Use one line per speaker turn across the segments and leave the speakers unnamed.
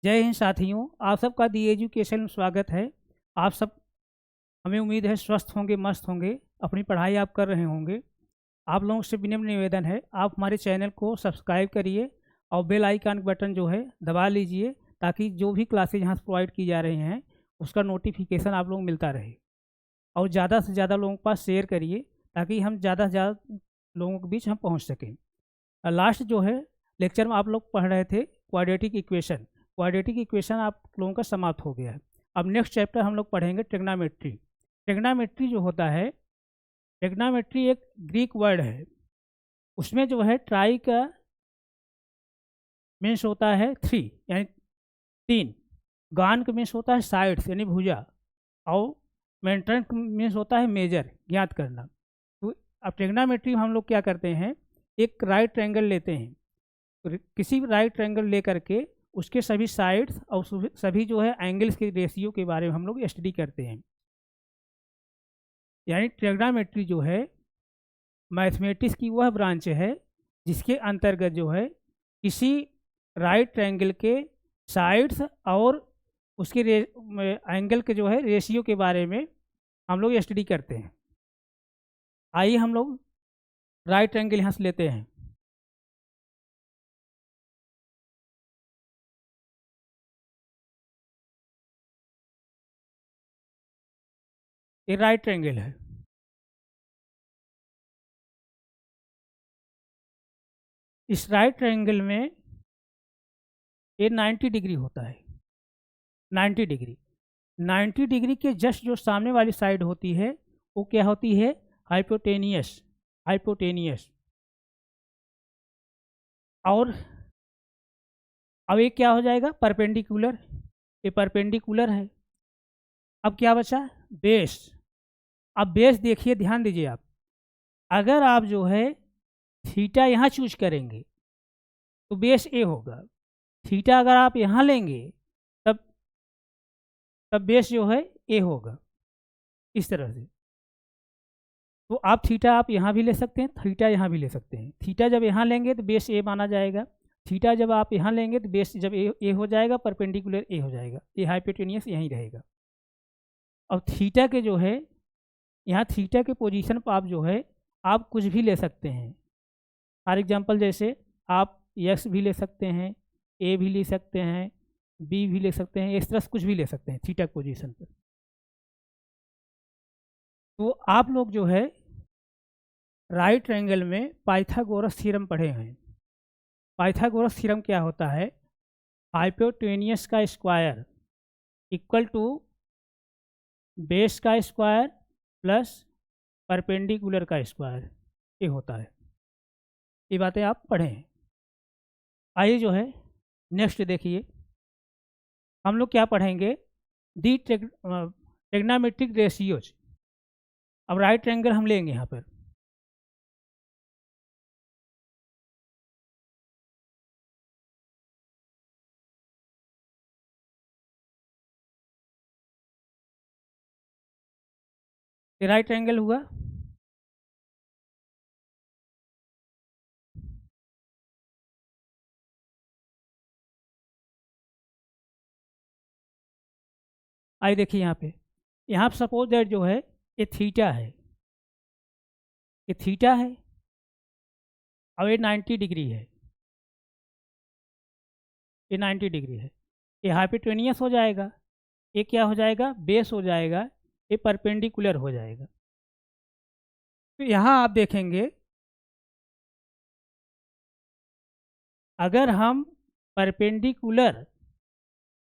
जय हिंद साथियों, आप सबका दी एजुकेशन में स्वागत है। आप सब, हमें उम्मीद है स्वस्थ होंगे, मस्त होंगे, अपनी पढ़ाई आप कर रहे होंगे। आप लोगों से विनम्र निवेदन है, आप हमारे चैनल को सब्सक्राइब करिए और बेल आइकन बटन जो है दबा लीजिए, ताकि जो भी क्लासेज यहाँ प्रोवाइड की जा रही हैं उसका नोटिफिकेशन आप लोग मिलता रहे। और ज़्यादा से ज़्यादा लोगों के पास शेयर करिए, ताकि हम ज़्यादा से ज़्यादा लोगों के बीच हम पहुँच सकें। लास्ट जो है लेक्चर में आप लोग पढ़ रहे थे क्वाड्रेटिक इक्वेशन। क्वाड्रेटिक इक्वेशन आप लोगों का समाप्त हो गया है। अब नेक्स्ट चैप्टर हम लोग पढ़ेंगे ट्रिग्नोमेट्री। ट्रिग्नोमेट्री जो होता है, ट्रिग्नोमेट्री एक ग्रीक वर्ड है। उसमें जो है ट्राई का मीन्स होता है थ्री, यानी तीन। गान का मीन्स होता है साइड्स यानी भुजा। और मेंट्रेंस मीन्स होता है मेजर, ज्ञात करना। तो अब ट्रिग्नोमेट्री में हम लोग क्या करते हैं, एक राइट ट्रायंगल लेते हैं। तो किसी भी राइट ट्रायंगल ले करके उसके सभी साइड्स और सभी जो है एंगल्स के रेशियो के बारे में हम लोग स्टडी करते हैं। यानी ट्रिग्नोमेट्री जो है मैथमेटिक्स की वह ब्रांच है जिसके अंतर्गत जो है किसी राइट ट्रायंगल के साइड्स और उसके एंगल के जो है रेशियो के बारे में हम लोग स्टडी करते हैं। आइए हम लोग राइट ट्रायंगल यहाँ से लेते हैं। ये राइट ट्रायंगल है। इस राइट ट्रायंगल में ये 90 डिग्री होता है। 90 डिग्री, 90 डिग्री के जस्ट जो सामने वाली साइड होती है वो क्या होती है, हाइपोटेनियस। हाइपोटेनियस। और अब ये क्या हो जाएगा, परपेंडिकुलर। ये परपेंडिकुलर है। अब क्या बचा, बेस। अब बेस देखिए, ध्यान दीजिए आप। अगर आप जो है थीटा यहाँ चूज करेंगे तो बेस ए होगा। थीटा अगर आप यहाँ लेंगे तब तब बेस जो है ए होगा। इस तरह से। तो आप थीटा आप यहाँ भी ले सकते हैं, थीटा यहाँ भी ले सकते हैं। थीटा जब यहाँ लेंगे तो बेस ए माना जाएगा। थीटा जब आप यहाँ लेंगे तो बेस जब ए हो जाएगा, परपेंडिकुलर ए हो जाएगा। ये हाइपोटेनियस यहीं रहेगा। अब थीटा के जो है, यहाँ थीटा के पोजीशन पर आप जो है आप कुछ भी ले सकते हैं। फॉर एग्जांपल जैसे आप एक्स भी ले सकते हैं, ए भी ले सकते हैं, बी भी ले सकते हैं। इस तरह से कुछ भी ले सकते हैं थीटा पोजीशन पर। तो आप लोग जो है राइट ट्रायंगल में पाइथागोरस थ्योरम पढ़े हैं। पाइथागोरस थ्योरम क्या होता है, हाइपोटेनियस का स्क्वायर इक्वल टू बेस का स्क्वायर प्लस परपेंडिकुलर का स्क्वायर, ये होता है। ये बातें आप पढ़ें। आइए जो है नेक्स्ट देखिए, हम लोग क्या पढ़ेंगे, दी ट्रिग्नोमेट्रिक रेशियोज। अब राइट ट्रायंगल हम लेंगे यहाँ पर। ये राइट ट्रायंगल हुआ। आइए देखिए यहाँ पे, यहाँ सपोज दैट जो है ये थीटा है, ये थीटा है और ये 90 डिग्री है। ये 90 डिग्री है। ये हाइपोटेनियस हो जाएगा, ये क्या हो जाएगा, बेस हो जाएगा, ये परपेंडिकुलर हो जाएगा। तो यहाँ आप देखेंगे, अगर हम परपेंडिकुलर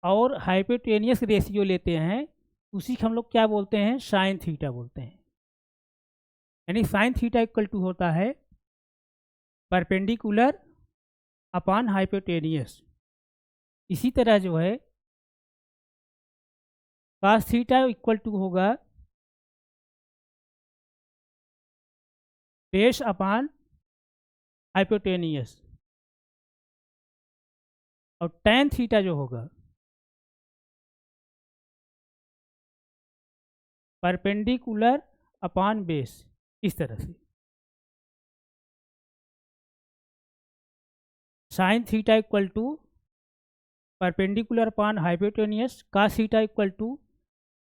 और हाइपोटेनियस रेशियो लेते हैं, उसी को हम लोग क्या बोलते हैं, साइन थीटा बोलते हैं। यानी साइन थीटा इक्वल टू होता है परपेंडिकुलर अपॉन हाइपोटेनियस। इसी तरह जो है cos थीटा इक्वल टू होगा बेस अपॉन हाइपोटेनियस। और tan थीटा जो होगा परपेंडिकुलर अपॉन बेस, इस तरह से। Sine theta equal to perpendicular upon hypotenuse cos theta equal to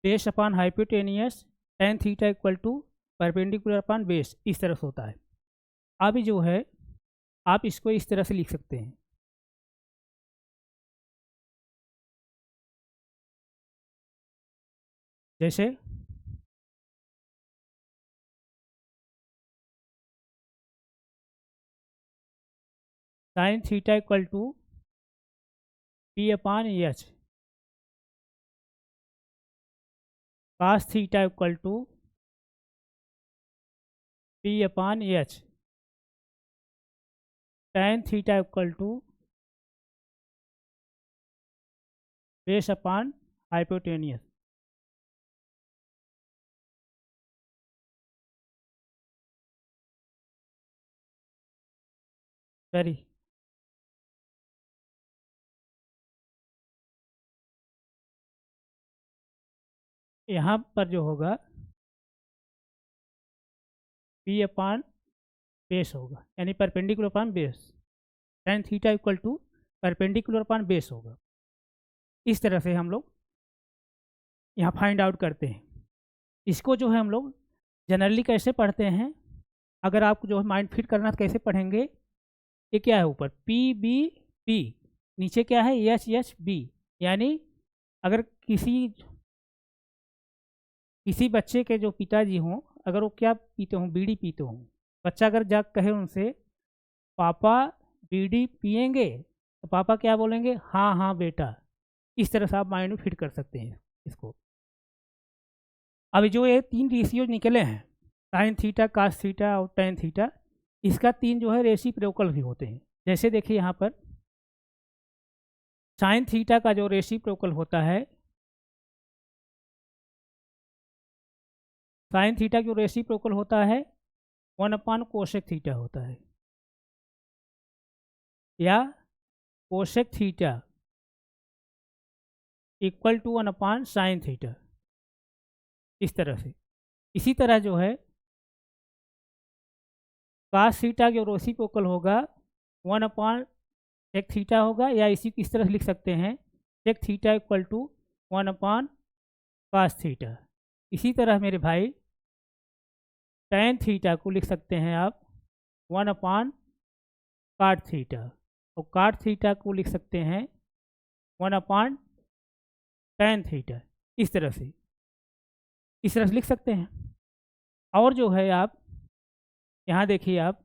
base upon hypotenuse tan theta equal to perpendicular upon base, इस तरह से होता है। अब जो है आप इसको इस तरह से लिख सकते हैं, जैसे sin theta equal to P upon H, cos theta equal to P upon H, tan theta equal to base upon hypotenuse. Sorry, यहाँ पर जो होगा पी अपॉन बेस होगा, यानी perpendicular upon base, tan theta equal to perpendicular upon base होगा। इस तरह से हम लोग यहाँ फाइंड आउट करते हैं। इसको जो है हम लोग जनरली कैसे पढ़ते हैं, अगर आपको जो है माइंड फिट करना तो कैसे पढ़ेंगे, ये क्या है ऊपर पी बी पी, नीचे क्या है एच एच बी, यानी अगर किसी बच्चे के जो पिताजी हों, अगर वो क्या पीते हों, बीड़ी पीते हों, बच्चा अगर जाकर कहे उनसे पापा बीड़ी पिएंगे, तो पापा क्या बोलेंगे, हाँ हाँ बेटा। इस तरह से आप माइंड में फिट कर सकते हैं इसको। अब जो ये 3 रेशियो निकले हैं, साइन थीटा, कास थीटा और टेन थीटा, इसका 3 जो है रेसिप्रोकल भी होते हैं। जैसे देखिए यहाँ पर साइन थीटा का जो रेसिप्रोकल होता है, साइन थीटा जो रेसिप्रोकल होता है 1 अपॉन कोसेक थीटा होता है, या cosec theta equal to 1 upon sine theta, इस तरह से। इसी तरह जो है कास थीटा जो रेसिप्रोकल होगा 1 अपॉन सेक थीटा होगा, या इसी इस तरह से लिख सकते हैं sec theta equal to 1 upon cos theta. इसी तरह मेरे भाई tan थीटा को लिख सकते हैं आप 1 अपॉन काट थीटा, और काट थीटा को लिख सकते हैं 1 अपॉन tan थीटा, इस तरह से लिख सकते हैं। और जो है आप यहाँ देखिए, आप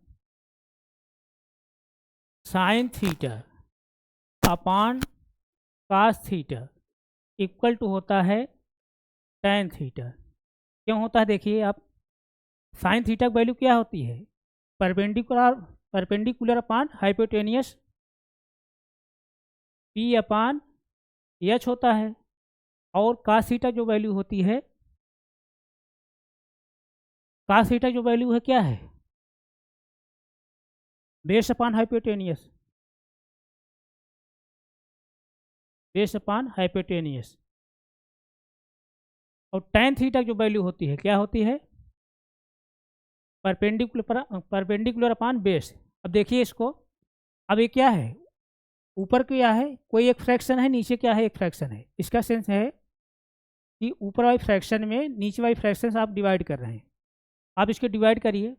sine theta upon cos theta equal to होता है tan थीटा। क्यों होता है, देखिए आप, साइन थीटा की वैल्यू क्या होती है, perpendicular upon hypotenuse P upon H होता है, और कास थीटा जो वैल्यू होती है, कास थीटा जो वैल्यू है क्या है, base upon hypotenuse, base upon hypotenuse. और tan थीटा जो वैल्यू होती है क्या होती है, परपेंडिकुलर अपॉन बेस। अब देखिए इसको, अब ये क्या है, ऊपर क्या है, कोई एक फ्रैक्शन है, नीचे क्या है, एक फ्रैक्शन है। इसका सेंस है कि ऊपर वाली फ्रैक्शन में नीचे वाली फ्रैक्शन से आप डिवाइड कर रहे हैं। आप इसको डिवाइड करिए,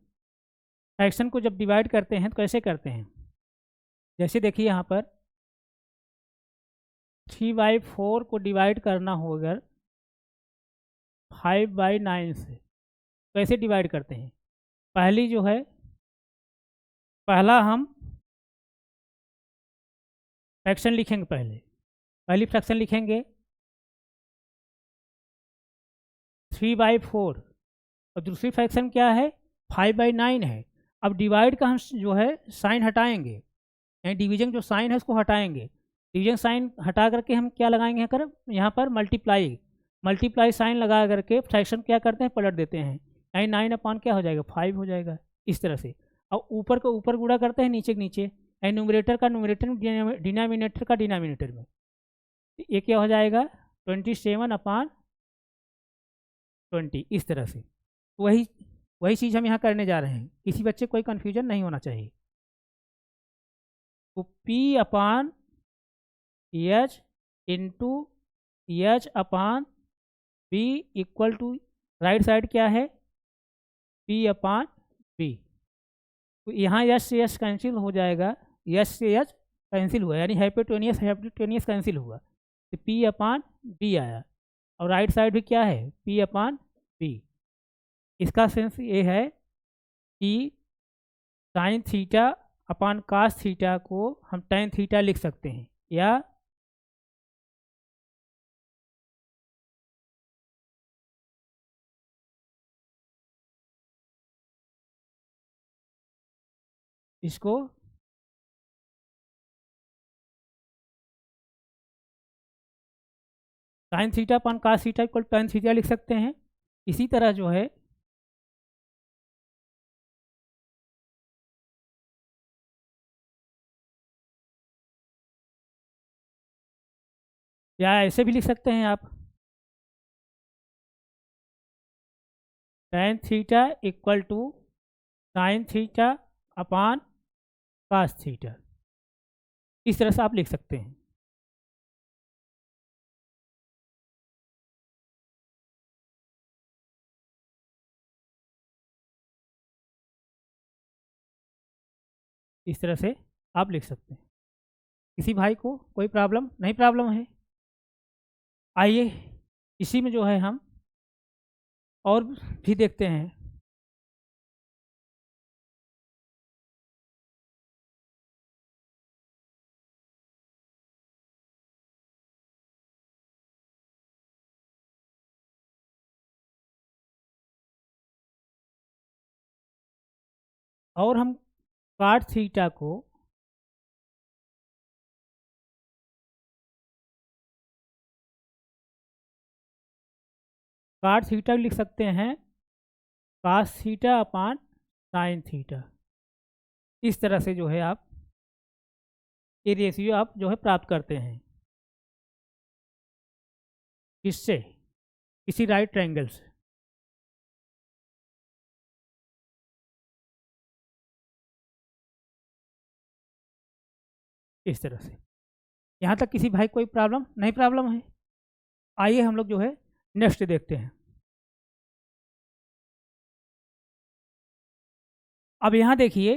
फ्रैक्शन को जब डिवाइड करते हैं तो कैसे करते हैं, जैसे देखिए यहाँ पर 3/4 को डिवाइड करना हो अगर 5/9 से, कैसे डिवाइड करते हैं, पहली जो है, पहला हम फ्रैक्शन लिखेंगे, पहली फ्रैक्शन लिखेंगे 3/4, और दूसरी फ्रैक्शन क्या है 5/9 है। अब डिवाइड का हम जो है साइन हटाएंगे, यानी डिवीजन जो साइन है उसको हटाएंगे। डिवीजन साइन हटा करके हम क्या लगाएंगे, यहाँ पर मल्टीप्लाई साइन लगा करके फ्रैक्शन क्या करते हैं, पलट देते हैं, यानी 9 अपॉन क्या हो जाएगा, 5 हो जाएगा, इस तरह से। और ऊपर को ऊपर गुणा करते हैं, नीचे के नीचे, यानी न्यूमरेटर का न्यूमरेटर में, डिनोमिनेटर का डिनोमिनेटर में। ये क्या हो जाएगा 27/20, इस तरह से। वही चीज़ हम यहाँ करने जा रहे हैं, किसी बच्चे कोई कन्फ्यूजन नहीं होना चाहिए। तो P upon H into H upon B equal to right side क्या है, पी अपान बी। तो यहाँ एच से एच कैंसिल हो जाएगा, एच से एच कैंसिल हुआ यानी हाइपोटेनियस कैंसिल हुआ, तो पी अपान बी आया। और राइट साइड भी क्या है, पी अपान बी। इसका सेंस ये है कि sine theta upon cos theta को हम टेन थीटा लिख सकते हैं, या इसको sine theta upon cos theta equal tan theta लिख सकते हैं। इसी तरह जो है या ऐसे भी लिख सकते हैं आप, tan theta equal to sine theta upon cos theta, इस तरह से आप लिख सकते हैं। इस तरह से आप लिख सकते हैं। किसी भाई को कोई प्रॉब्लम नहीं, प्रॉब्लम है? आइए इसी में जो है हम और भी देखते हैं। और हम काट थीटा को काट थीटा लिख सकते हैं cos theta upon sine theta. इस तरह से जो है आप ये रेशियो आप जो है प्राप्त करते हैं, किससे, किसी राइट ट्रायंगल से। इस तरह से यहाँ तक किसी भाई कोई प्रॉब्लम नहीं, प्रॉब्लम है? आइए हम लोग जो है नेक्स्ट देखते हैं। अब यहाँ देखिए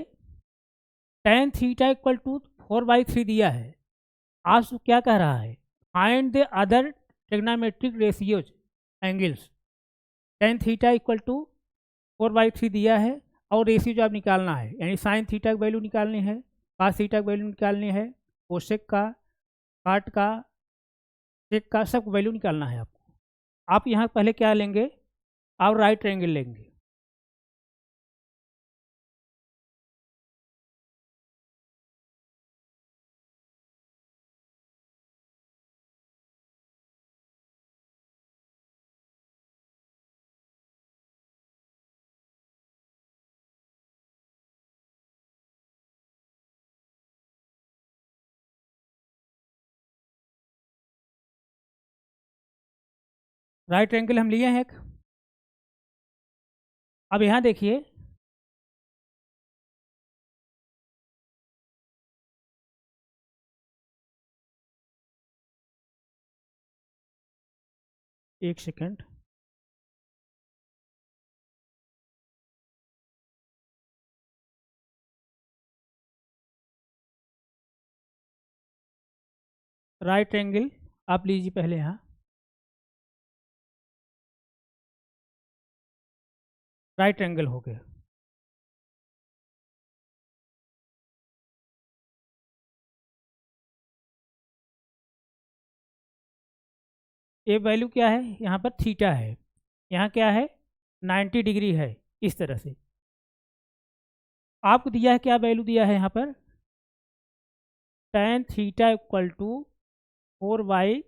टेन थीटा इक्वल टू 4/3 दिया है, आपसे क्या कह रहा है, find the other trigonometric ratios angles. Tan theta equal to 4/3 दिया है और रेशियो जो आप निकालना है, यानी साइन थीटा की वैल्यू निकालनी है, कास थीटा की वैल्यू निकालनी है, कोसेक का, काट का, सेक का, सब वैल्यू निकालना है आपको। आप यहाँ पहले क्या लेंगे, आप राइट ट्रायंगल लेंगे। राइट ट्रायंगल हम लिए हैं एक। अब यहाँ देखिए एक सेकंड, राइट ट्रायंगल आप लीजिए पहले। यहाँ राइट ट्रायंगल हो गया। ये वैल्यू क्या है, यहाँ पर थीटा है, यहाँ क्या है 90 डिग्री है। इस तरह से आपको दिया है, क्या वैल्यू दिया है यहाँ पर, टेन थीटा इक्वल टू 4/3।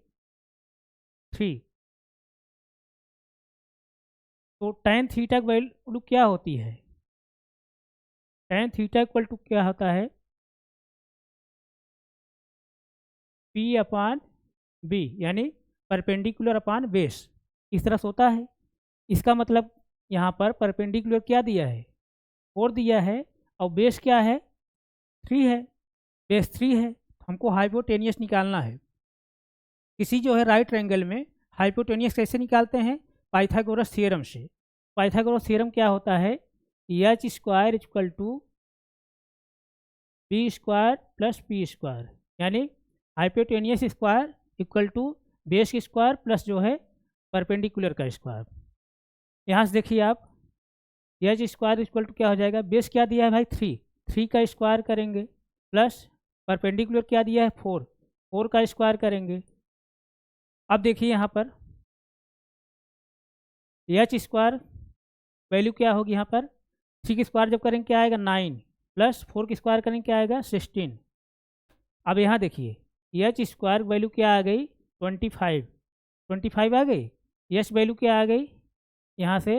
तो टेन थीटा की वैल्यू क्या होती है, टेन थीटा इक्वल टू क्या होता है, पी अपान बी, यानी परपेंडिकुलर अपान बेस। इस तरह से होता है। इसका मतलब यहाँ पर परपेंडिकुलर क्या दिया है, 4 दिया है, और बेस क्या है, 3 है, बेस 3 है। हमको हाइपोटेनियस निकालना है, किसी जो है राइट ट्रायंगल में हाइपोटेनियस कैसे निकालते हैं? पाइथागोरस थ्योरम से। पाइथागोरस थ्योरम क्या होता है? H square equal to B square plus P square, यानी hypotenuse square equal to base square plus जो है परपेंडिकुलर का स्क्वायर। यहाँ से देखिए आप, एच स्क्वायर इक्वल टू क्या हो जाएगा? बेस क्या दिया है भाई? 3 का स्क्वायर करेंगे प्लस परपेंडिकुलर क्या दिया है? 4 का स्क्वायर करेंगे। अब देखिए यहाँ पर एच स्क्वायर वैल्यू क्या होगी? यहाँ पर 3 की स्क्वायर जब करेंगे क्या आएगा? 9 प्लस 4 की स्क्वायर करेंगे क्या आएगा? 16। अब यहाँ देखिए एच स्क्वायर वैल्यू क्या आ गई? 25 आ गई। एच वैल्यू क्या आ गई? यहाँ से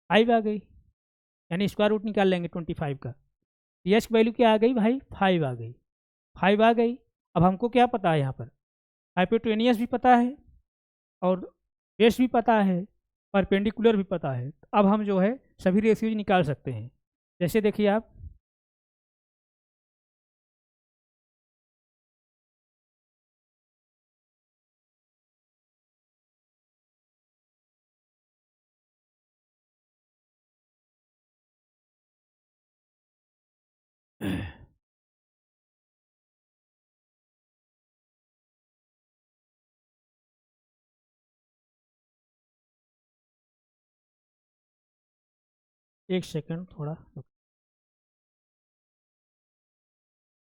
5 आ गई, यानी स्क्वायर रूट निकाल लेंगे 25 का। एच वैल्यू क्या आ गई भाई? 5 आ गई। 5 आ गई। अब हमको क्या पता है? यहाँ पर हाइपोटेनियस भी पता है और बेस भी पता है, परपेंडिकुलर भी पता है। अब हम जो है सभी रेशियोज निकाल सकते हैं। जैसे देखिए आप, एक सेकंड थोड़ा,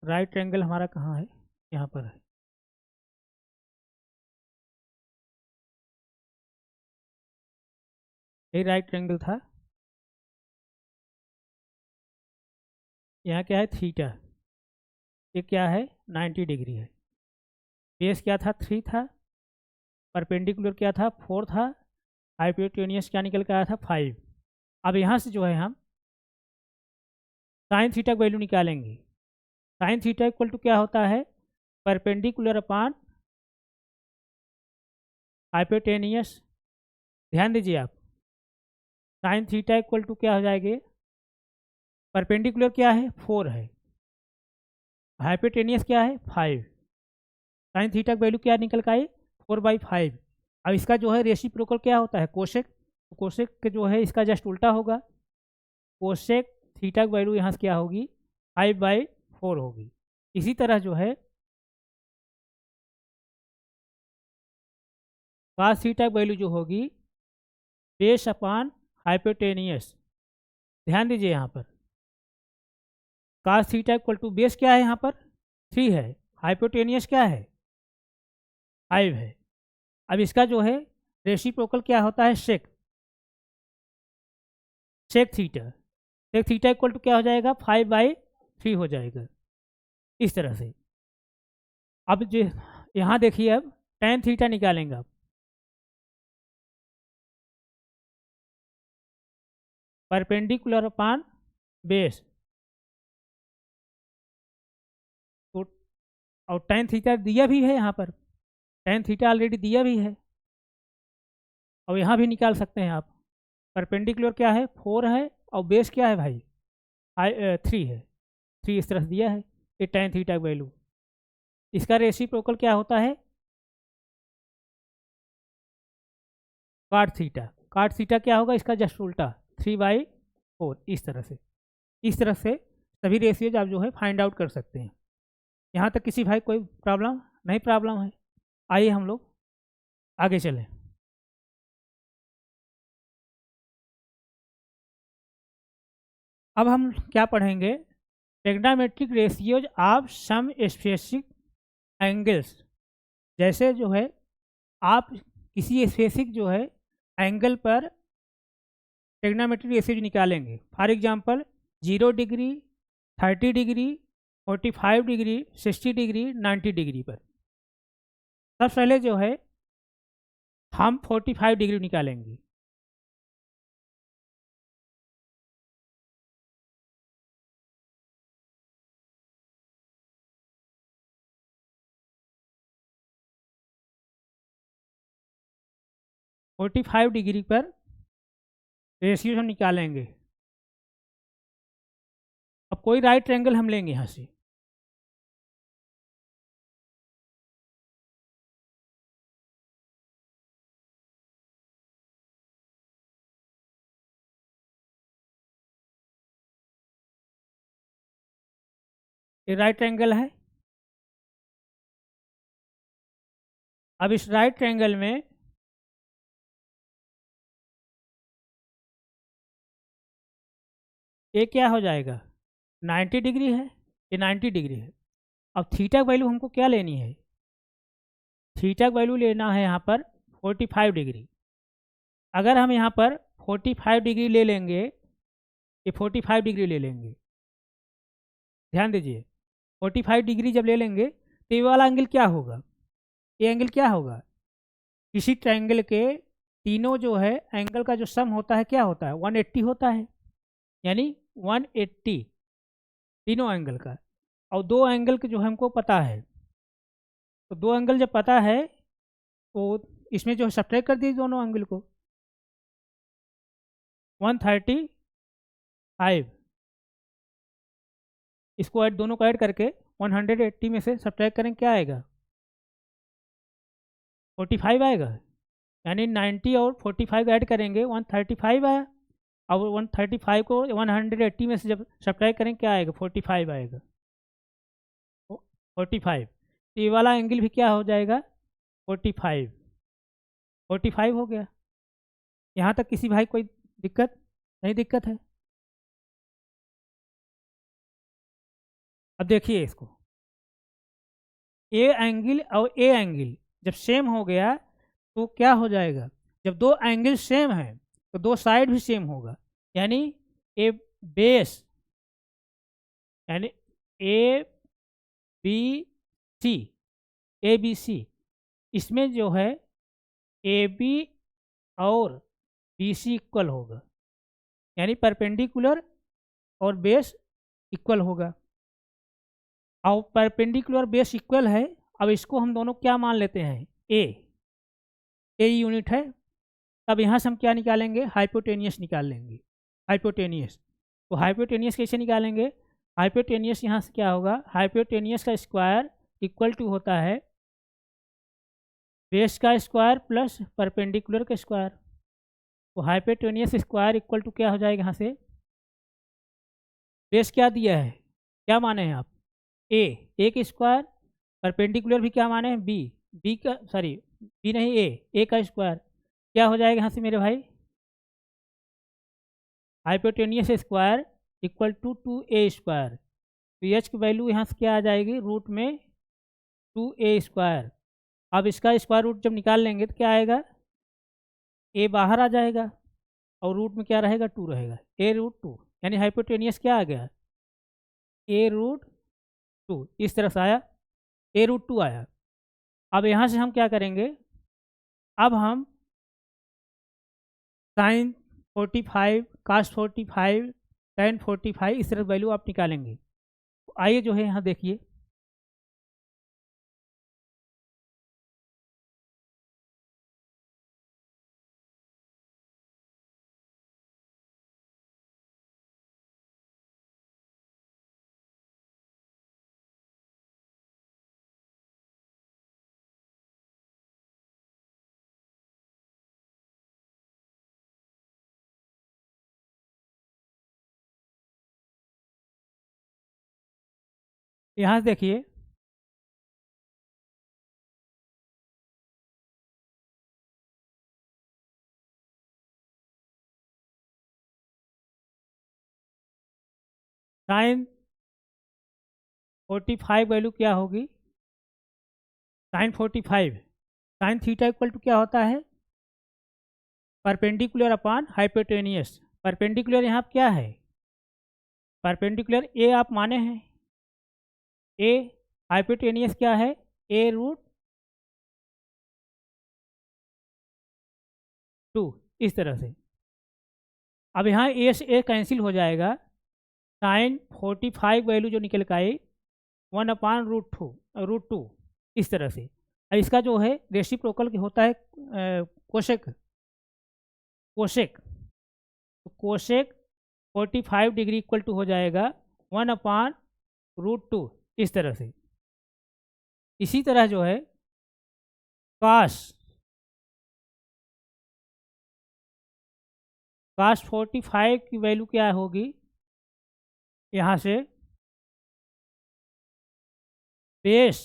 राइट ट्रायंगल हमारा कहाँ है? यहाँ पर है। ये राइट ट्रायंगल था। यहाँ क्या है? थीटा। ये क्या है? 90 डिग्री है। बेस क्या था? 3 था। परपेंडिकुलर क्या था? 4 था। हाइपोटेनियस क्या निकल के आया था? 5। अब यहाँ से जो है हम साइन थीटा वैल्यू निकालेंगे। साइन थीटा इक्वल टू क्या होता है? Perpendicular upon hypotenuse. ध्यान दीजिए आप, साइन थीटा इक्वल टू क्या हो जाएगी? परपेंडिकुलर क्या है? 4 है। हाइपोटेनियस क्या है? 5। साइन थीटा वैल्यू क्या निकल के आई? 4/5। अब इसका जो है रेसिप्रोकल क्या होता है? कोसेक। कोसेक के जो है इसका जस्ट उल्टा होगा। कोसेक थीटा की वैल्यू यहाँ से क्या होगी? 5/4 होगी। इसी तरह जो है cos थीटा की वैल्यू जो होगी बेस अपान हाइपोटेनियस। ध्यान दीजिए यहाँ पर, cos theta equal to base क्या है? यहाँ पर 3 है। हाइपोटेनियस क्या है? 5 है। अब इसका जो है रेसिप्रोकल क्या होता है? Sec. Sec theta. Sec theta equal to क्या हो जाएगा? 5/3 हो जाएगा। इस तरह से अब जो यहाँ देखिए, अब tan थीटा निकालेंगे आप। परपेंडिकुलर अपान बेस, तो और tan थीटा दिया भी है यहाँ पर। tan थीटा ऑलरेडी दिया भी है और यहाँ भी निकाल सकते हैं आप। परपेंडिकुलर क्या है? 4 है और बेस क्या है भाई? 3 है। 3 इस तरह से दिया है। ये tan थीटा की वैल्यू। इसका रेसिप्रोकल क्या होता है? cot theta. cot थीटा क्या होगा? इसका जस्ट उल्टा, 3/4। इस तरह से, इस तरह से सभी रेशियोज आप जो है फाइंड आउट कर सकते हैं। यहाँ तक किसी भाई कोई प्रॉब्लम नहीं? प्रॉब्लम है? आइए हम लोग आगे चलें। अब हम क्या पढ़ेंगे? Trigonometric ratios of some specific angles. जैसे जो है आप किसी स्पेसिफिक जो है एंगल पर ट्रिग्नोमेट्रिक रेशियोज निकालेंगे। For example 0 degree, 30 degree, 45 degree, 60 degree, 90 degree पर। सबसे पहले जो है हम 45 डिग्री निकालेंगे। फोर्टी फाइव डिग्री पर रेशियो हम निकालेंगे। अब कोई राइट ट्रायंगल हम लेंगे यहाँ से। ये राइट ट्रायंगल है। अब इस राइट ट्रायंगल में ये क्या हो जाएगा, 90 डिग्री है, ये 90 डिग्री है। अब थीटा की वैल्यू हमको क्या लेनी है, थीटा की वैल्यू लेना है यहाँ पर 45 डिग्री। अगर हम यहाँ पर 45 डिग्री ले लेंगे, ये 45 डिग्री ले लेंगे, ध्यान दीजिए 45 डिग्री जब ले लेंगे तो ये वाला एंगल क्या होगा, ये एंगल क्या होगा, किसी ट्रायंगल के तीनों जो है एंगल का जो सम होता है क्या होता है, 180 होता है, यानी 180 तीनों एंगल का। और दो एंगल के जो हमको पता है, तो दो एंगल जब पता है तो इसमें जो सब्ट्रैक्ट कर दिए दोनों एंगल को, 135, इसको ऐड, दोनों को ऐड करके 180 में से सब्ट्रैक्ट करें क्या आएगा, 45 आएगा। यानी 90 और 45 ऐड करेंगे 135 आया, और 135 को 180 में से जब सब्ट्रैक्ट करें क्या आएगा, 45 आएगा, 45। तो ये वाला एंगल भी क्या हो जाएगा, 45, 45 हो गया। यहाँ तक किसी भाई कोई दिक्कत नहीं, दिक्कत है। अब देखिए इसको, ए एंगल और ए एंगल जब सेम हो गया तो क्या हो जाएगा, जब दो एंगल सेम है तो दो साइड भी सेम होगा, यानी ए बेस, यानी A B C, A B C, इसमें जो है ए बी और बी सी इक्वल होगा, यानी परपेंडिकुलर और बेस इक्वल होगा। और परपेंडिकुलर बेस इक्वल है, अब इसको हम दोनों क्या मान लेते हैं, ए यूनिट है। तब यहाँ से हम क्या निकालेंगे, हाइपोटेनियस निकाल लेंगे, हाइपोटेनियस। तो हाइपोटेनियस कैसे निकालेंगे, हाइपोटेनियस यहाँ से क्या होगा, हाइपोटेनियस का स्क्वायर इक्वल टू होता है बेस का स्क्वायर प्लस परपेंडिकुलर का स्क्वायर। तो हाइपोटेनियस स्क्वायर इक्वल टू क्या हो जाएगा, यहाँ से बेस क्या दिया है, क्या माने हैं आप, ए का स्क्वायर, परपेंडिकुलर भी क्या माने हैं, बी का, सॉरी बी नहीं, ए का स्क्वायर, क्या हो जाएगा यहाँ से मेरे भाई, hypotenuse square equal to 2a square. तो एच की वैल्यू यहाँ से क्या आ जाएगी, रूट में 2a स्क्वायर। अब इसका स्क्वायर रूट जब निकाल लेंगे तो क्या आएगा, ए बाहर आ जाएगा और रूट में क्या रहेगा, 2 रहेगा, a√2, यानी हाइपोटेनियस क्या आ गया, a√2, इस तरह से आया, a√2 आया। अब यहाँ से हम क्या करेंगे, अब हम साइन 45, कास्ट 45, टेन 45, इस तरह वैल्यू आप निकालेंगे। तो आइए जो है यहाँ देखिए, यहाँ से देखिए, साइन 45 वैल्यू क्या होगी, sine 45, sine theta equal to क्या होता है, परपेंडिकुलर अपॉन हाइपोटेनियस। परपेंडिकुलर यहाँ क्या है, परपेंडिकुलर ए आप माने हैं, ए, हाइपोटेनियस क्या है, a√2, इस तरह से। अब यहाँ ए से ए कैंसिल हो जाएगा, साइन 45 वैल्यू जो निकल के आई 1/√2, इस तरह से। और इसका जो है रेसिप्रोकल होता है कोशेक, कोशेक, तो कोशेक 45 डिग्री इक्वल टू हो जाएगा 1/√2, इस तरह से। इसी तरह जो है काश, काश 45 की वैल्यू क्या होगी, यहाँ से बेस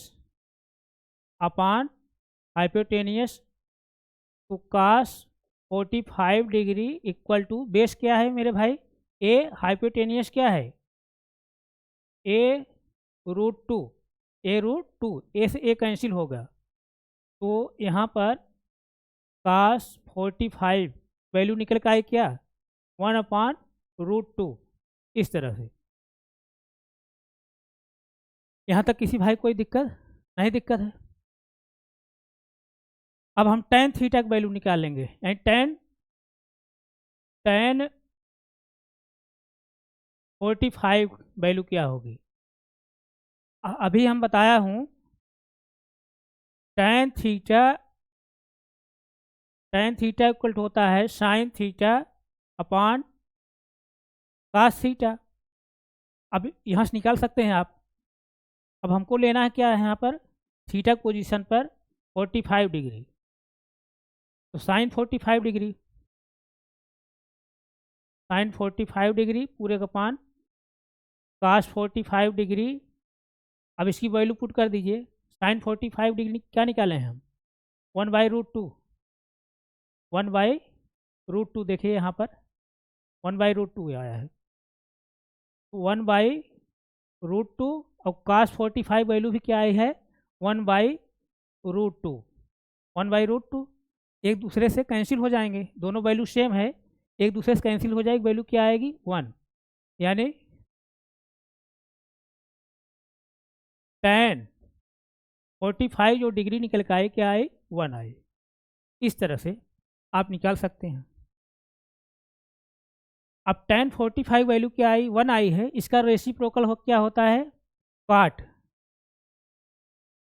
अपान हाइपोटेनियस तो कास 45 डिग्री इक्वल टू बेस क्या है मेरे भाई, ए, हाइपोटेनियस क्या है, ए रूट टू, ए से ए कैंसिल होगा, तो यहाँ पर कास 45 वैल्यू निकल का है क्या, 1/√2। इस तरह से। यहाँ तक किसी भाई कोई दिक्कत नहीं, दिक्कत है। अब हम tan थीटा की वैल्यू निकाल लेंगे, यानी tan 45 वैल्यू क्या होगी। अभी हम बताया हूँ tan थीटा इक्वल होता है sin theta upon cos theta. अब यहाँ से निकाल सकते हैं आप। अब हमको लेना है क्या है यहाँ पर, थीटा पोजीशन पर 45 डिग्री, तो sin 45 डिग्री, sin 45 डिग्री पूरे का पान cos 45 डिग्री। अब इसकी वैल्यू पुट कर दीजिए, sin 45 डिग्री क्या निकाले हैं हम, 1/√2, 1/√2 देखिए यहाँ पर 1/√2 आया है, 1/√2 और cos 45 वैल्यू भी क्या आई है, 1/√2, 1/√2 एक दूसरे से कैंसिल हो जाएंगे, दोनों वैल्यू सेम है, एक दूसरे से कैंसिल हो जाएगी, वैल्यू क्या आएगी 1, यानी tan 45 जो डिग्री निकल के आए क्या आए, 1 आए। इस तरह से आप निकाल सकते हैं। अब tan 45 वैल्यू क्या आई, 1 आई है, इसका रेसिप्रोकल क्या होता है, काट,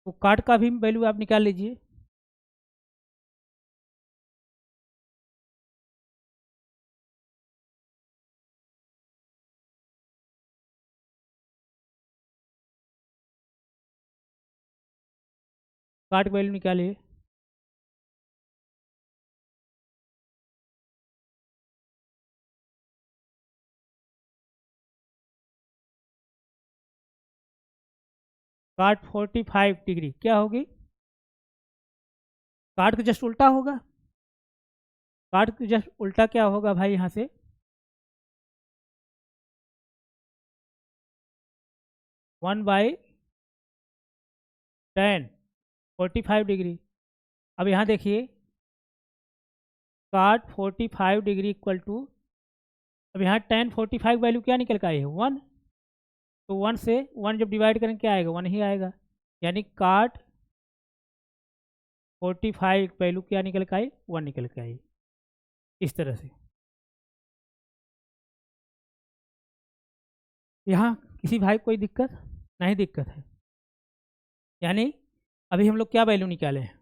तो काट का भी वैल्यू आप निकाल लीजिए। काट वैल्यू निकालिए, काट 45 डिग्री क्या होगी, काट के जस्ट उल्टा होगा, काट के जस्ट उल्टा क्या होगा भाई, यहाँ से 1/tan 45 डिग्री। अब यहाँ देखिए काट 45 डिग्री इक्वल टू, अब यहाँ tan 45 वैल्यू क्या निकल के आई है, 1, तो 1 से 1 जब डिवाइड करेंगे क्या आएगा, 1 ही आएगा, यानी काट 45 वैल्यू क्या निकल के आई, 1 निकल के आई। इस तरह से यहाँ किसी भाई कोई दिक्कत नहीं, दिक्कत है। यानी अभी हम लोग क्या वैल्यू निकाले हैं,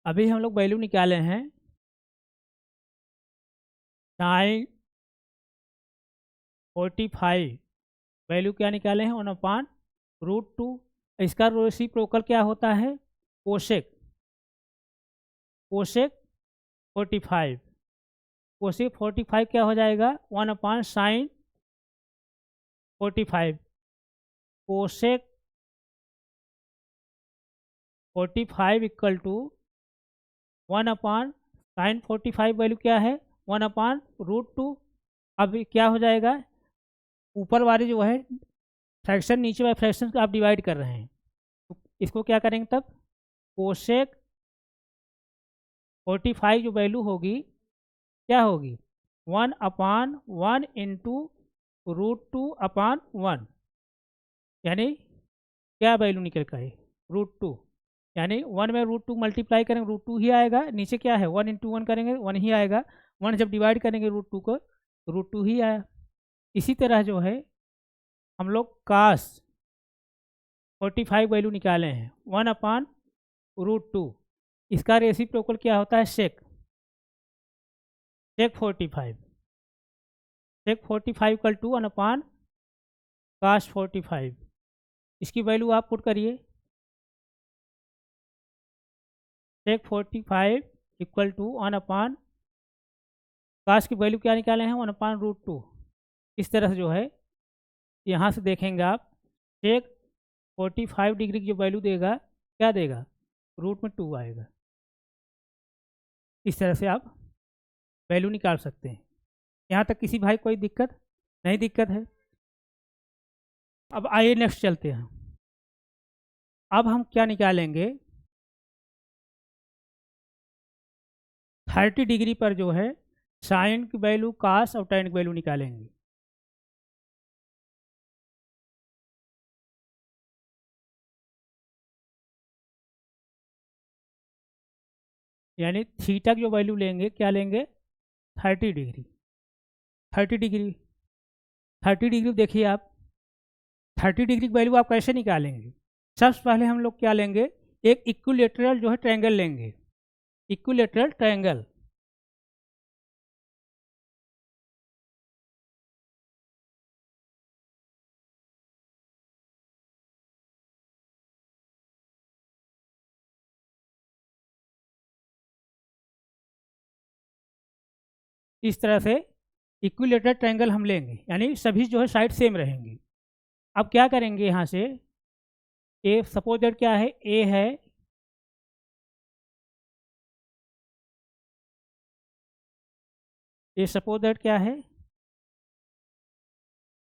अभी हम लोग वैल्यू निकाले हैं sin 45 वैल्यू क्या निकाले हैं, 1/√2। इसका रेसिप्रोकल क्या होता है, कोसेक, कोसेक 45, कोसेक 45 क्या हो जाएगा, 1/sin 45, cosec 45 equal to 1/sin 45 value क्या है, 1/√2। अब क्या हो जाएगा, ऊपर वाले जो है फ्रैक्शन, नीचे वाले फ्रैक्शन को आप डिवाइड कर रहे हैं, तो इसको क्या करेंगे तब, कोसेक 45 जो वैल्यू होगी क्या होगी, 1/1 इंटू √2/1, यानी क्या वैल्यू निकल कर है, √2, यानी 1 में √2 मल्टीप्लाई करेंगे √2 ही आएगा, नीचे क्या है 1 इंटू 1 करेंगे 1 ही आएगा, 1 जब डिवाइड करेंगे √2 को, √2 ही आया। इसी तरह जो है हम लोग कास 45 वैल्यू निकाले हैं, 1/√2, इसका रेसिप्रोकल क्या होता है, सेक 45, सेक 45 इक्वल टू 1/cos 45, इसकी वैल्यू आप पुट करिए, सेक 45 इक्वल टू 1/, काश की वैल्यू क्या निकाले हैं, 1/√2। इस तरह से जो है यहाँ से देखेंगे आप, सेक 45 डिग्री की जो वैल्यू देगा क्या देगा, रूट में 2 आएगा। इस तरह से आप वैल्यू निकाल सकते हैं। यहाँ तक किसी भाई कोई दिक्कत नहीं? दिक्कत है। अब आइए नेक्स्ट चलते हैं। अब हम क्या निकालेंगे, 30 डिग्री पर जो है साइन की वैल्यू, कास और टैन की वैल्यू निकालेंगे। यानी थीटा की जो वैल्यू लेंगे, क्या लेंगे, 30 डिग्री। 30 डिग्री 30 डिग्री देखिए आप, 30 डिग्री की वैल्यू आप कैसे निकालेंगे? सबसे पहले हम लोग क्या लेंगे, एक इक्विलेटरल जो है ट्रायंगल लेंगे, इक्विलेटरल ट्रायंगल। इस तरह से इक्विलेटरल ट्रायंगल हम लेंगे, यानी सभी जो है साइड सेम रहेंगी। अब क्या करेंगे, यहाँ से ए सपोज दैट क्या है, ए है, ए सपोज दैट क्या है,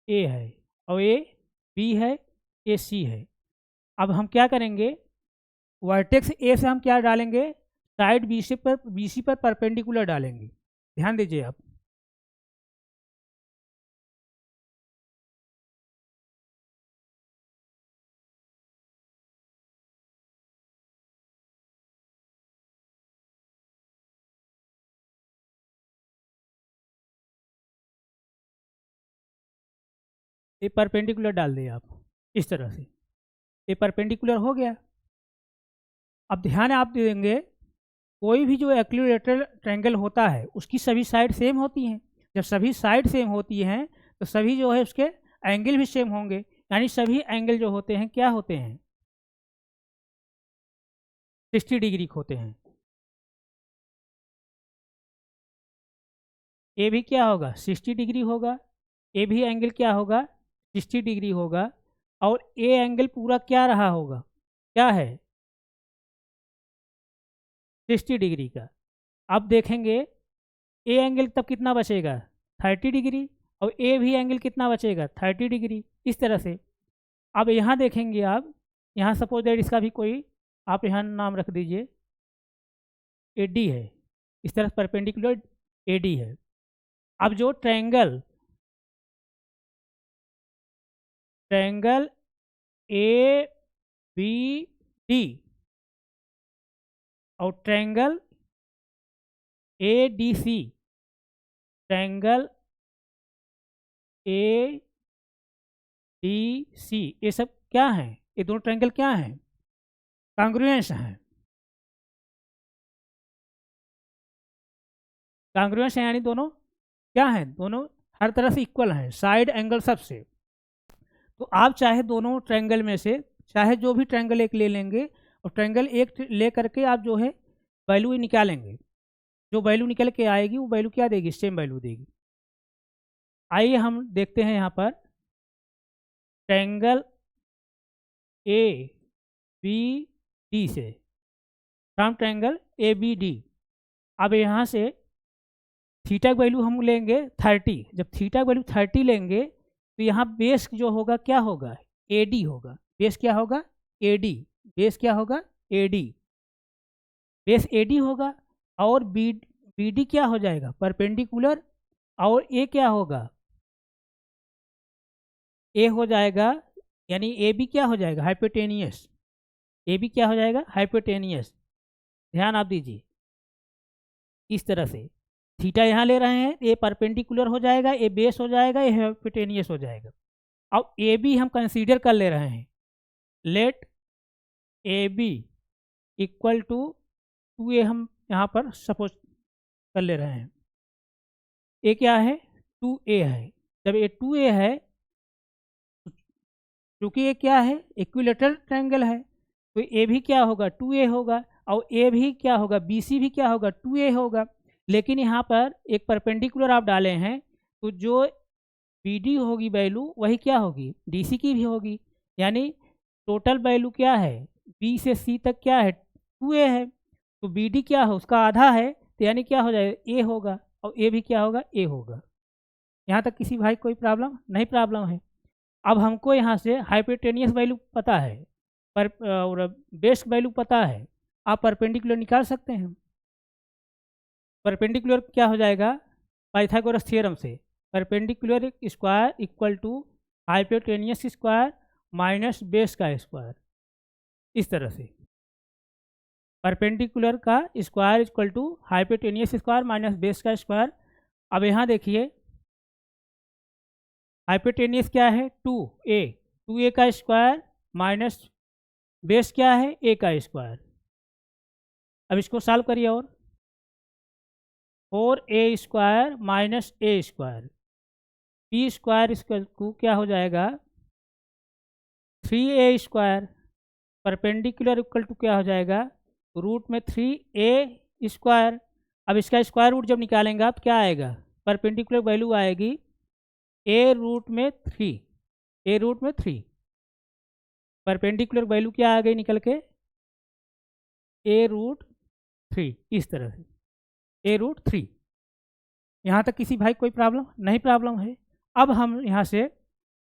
ए है, और ए बी है, ए सी है। अब हम क्या करेंगे, वर्टेक्स ए से हम क्या डालेंगे, साइड बी सी पर परपेंडिकुलर डालेंगे। ध्यान दीजिए आप, ये परपेंडिकुलर डाल दिए आप, इस तरह से ये परपेंडिकुलर हो गया। अब ध्यान आप देंगे, कोई भी जो इक्विलेटरल ट्रायंगल होता है उसकी सभी साइड सेम होती हैं। जब सभी साइड सेम होती हैं तो सभी जो है उसके एंगल भी सेम होंगे, यानी सभी एंगल जो होते हैं क्या होते हैं, 60 डिग्री होते हैं। ए भी क्या होगा, 60 डिग्री होगा, ए भी एंगल क्या होगा, 60 डिग्री होगा, और ए एंगल पूरा क्या रहा होगा, क्या है, 60 डिग्री का। अब देखेंगे ए एंगल तब कितना बचेगा, 30 डिग्री, और ए भी एंगल कितना बचेगा, 30 डिग्री। इस तरह से अब यहाँ देखेंगे आप, यहाँ सपोज दैट इसका भी कोई आप यहाँ नाम रख दीजिए, ए डी है, इस तरह परपेंडिकुलर ए डी है। अब जो triangle triangle A B D और triangle A D C, triangle A D C, ये सब क्या हैं, ये दोनों ट्रायंगल क्या हैं, कांग्रुएंस हैं। कांग्रुएंस हैं यानी दोनों क्या हैं, दोनों हर तरह से इक्वल हैं, साइड एंगल सबसे। तो आप चाहे दोनों ट्रायंगल में से चाहे जो भी ट्रायंगल एक ले लेंगे, और ट्रायंगल एक ले करके आप जो है वैल्यू निकालेंगे, जो वैल्यू निकल के आएगी वो वैल्यू क्या देगी, सेम वैल्यू देगी। आइए हम देखते हैं यहाँ पर, ट्रायंगल ए बी डी से, from triangle A B D. अब यहाँ से थीटा की वैल्यू हम लेंगे 30, जब थीटा की वैल्यू 30 लेंगे तो यहाँ बेस जो होगा क्या होगा, ए डी होगा, बेस क्या होगा, ए डी, बेस क्या होगा, A D, base A D होगा, और बी डी क्या हो जाएगा, परपेंडिकुलर, और ए क्या होगा, ए हो जाएगा, यानी ए बी क्या हो जाएगा, हाइपोटेनियस, ए बी क्या हो जाएगा, हाइपोटेनियस। ध्यान आप दीजिए, इस तरह से थीटा यहाँ ले रहे हैं, ए परपेंडिकुलर हो जाएगा, ए बेस हो जाएगा, ए हाइपोटेनियस हो जाएगा। अब ए बी हम कंसीडर कर ले रहे हैं, let A B equal to 2a, हम यहाँ पर सपोज कर ले रहे हैं, ए क्या है, 2a है। जब ये 2a है, क्योंकि ये क्या है, इक्विलेटरल ट्रायंगल है, तो ए भी क्या होगा, 2a होगा। और ए भी क्या होगा, बी सी भी क्या होगा, 2a होगा। लेकिन यहाँ पर एक परपेंडिकुलर आप डाले हैं तो जो बी डी होगी वैल्यू वही क्या होगी, डी सी की भी होगी। यानी टोटल वैल्यू क्या है, बी से सी तक क्या है, 2a है। तो बी डी क्या है, उसका आधा है, तो यानी क्या हो जाएगा, ए होगा, और ए भी क्या होगा, ए होगा। यहाँ तक किसी भाई कोई प्रॉब्लम नहीं, प्रॉब्लम है। अब हमको यहाँ से हाइपोटेनियस वैल्यू पता है पर और बेस्ट वैल्यू पता है, आप परपेंडिकुलर निकाल सकते हैं। परपेंडिकुलर क्या हो जाएगा, पाइथागोरस थ्योरम से perpendicular square equal to hypotenuse square minus base का स्क्वायर। इस तरह से परपेंडिकुलर का square equal to hypotenuse square minus base का स्क्वायर। अब यहाँ देखिए हाइपोटेनियस क्या है, 2a का स्क्वायर माइनस बेस क्या है, a का स्क्वायर। अब इसको सॉल्व करिए, और 4a square minus a square, p square इसको क्या हो जाएगा, 3a square. Perpendicular equal to क्या हो जाएगा, रूट में 3a स्क्वायर। अब इसका स्क्वायर रूट जब निकालेंगे आप क्या आएगा, परपेंडिकुलर वैल्यू आएगी a रूट में 3। परपेंडिकुलर वैल्यू क्या आ गई निकल के, a रूट 3। इस तरह से a रूट 3। यहाँ तक किसी भाई कोई प्रॉब्लम नहीं, प्रॉब्लम है। अब हम यहाँ से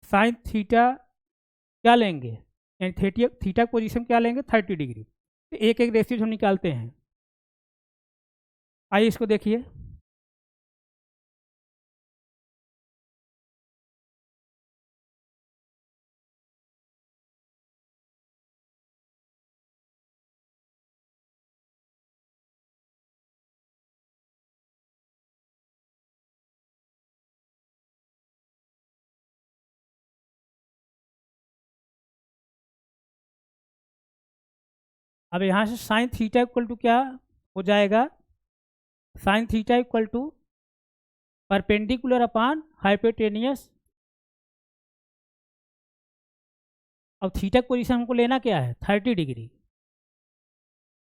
साइन थीटा क्या लेंगे, यानी थीटा पोजीशन क्या लेंगे, 30 डिग्री। तो एक एक रेशियो हम निकालते हैं। आइए इसको देखिए, अब यहाँ से साइन थीटा इक्वल टू क्या हो जाएगा, sine theta equal to perpendicular upon hypotenuse. अब थीटा पोजीशन हमको लेना क्या है, 30 degree.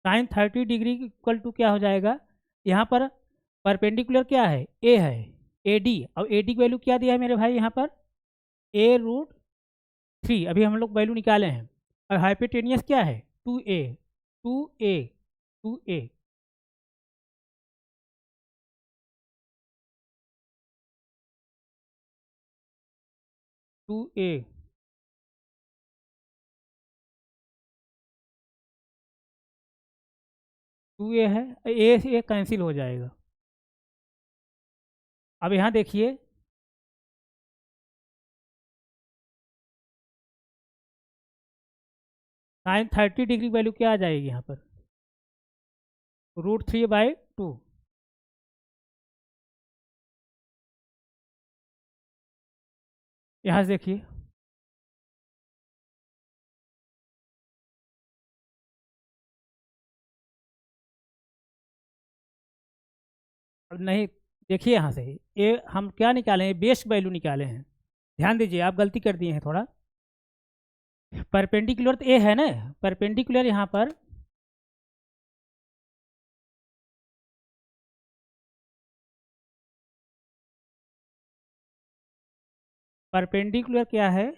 Sine 30 degree equal to क्या हो जाएगा, यहाँ पर परपेंडिकुलर क्या है, ए है, ए डी। अब ए डी की वैल्यू क्या दिया है मेरे भाई यहाँ पर, a रूट 3 अभी हम लोग वैल्यू निकाले हैं। और हाइपोटेनियस क्या है, 2a 2a 2a। To A to ए है, ए से ए कैंसिल हो जाएगा। अब यहाँ देखिए साइन 30 डिग्री वैल्यू क्या आ जाएगी यहाँ पर, √3/2। यहाँ से देखिए अब नहीं, देखिए यहाँ से ये हम क्या निकाले हैं, बेस वैल्यू निकाले हैं। ध्यान दीजिए, आप गलती कर दिए हैं थोड़ा। परपेंडिकुलर तो ए है ना, परपेंडिकुलर यहाँ पर परपेंडिकुलर क्या है,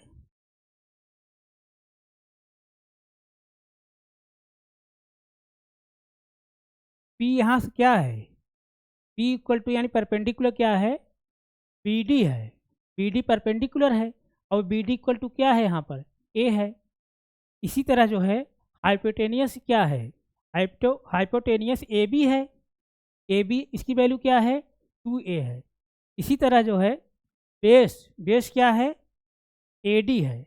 पी यहाँ से क्या है, पी इक्वल टू यानी परपेंडिकुलर क्या है, बी डी है। बी डी परपेंडिकुलर है और बी डी इक्वल टू क्या है यहाँ पर, ए है। इसी तरह जो है हाइपोटेनियस क्या है, हाइपोटेनियस ए बी है, ए बी इसकी वैल्यू क्या है, 2a है। इसी तरह जो है बेस क्या है, ए डी है,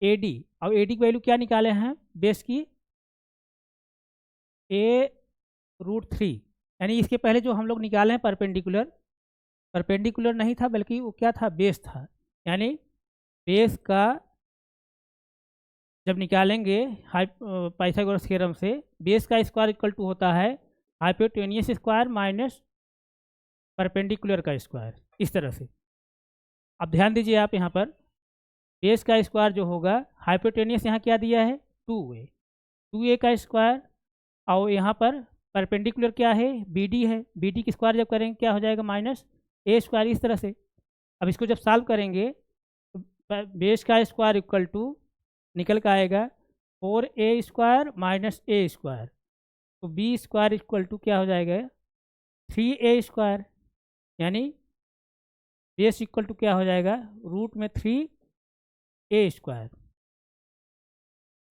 ए डी। और ए डी की वैल्यू क्या निकाले हैं बेस की, a√3। यानी इसके पहले जो हम लोग निकाले हैं परपेंडिकुलर नहीं था बल्कि वो क्या था, बेस था। यानी बेस का जब निकालेंगे पाइथागोरस थ्योरम से, बेस का स्क्वायर इक्वल टू होता है हाइपोटेनियस स्क्वायर माइनस परपेंडिकुलर का स्क्वायर। इस तरह से अब ध्यान दीजिए आप यहाँ पर बेस का स्क्वायर जो होगा, हाइपोटेनियस यहाँ क्या दिया है, 2a। 2a का स्क्वायर, और यहाँ पर परपेंडिकुलर क्या है, bd है, bd की स्क्वायर जब करेंगे क्या हो जाएगा, माइनस a स्क्वायर, इस तरह से। अब इसको जब सॉल्व करेंगे तो बेस का स्क्वायर इक्वल टू निकल के आएगा 4a square minus a square, तो b स्क्वायर इक्वल टू क्या हो जाएगा, 3a स्क्वायर, यानी बेस इक्वल टू क्या हो जाएगा, रूट में 3a स्क्वायर,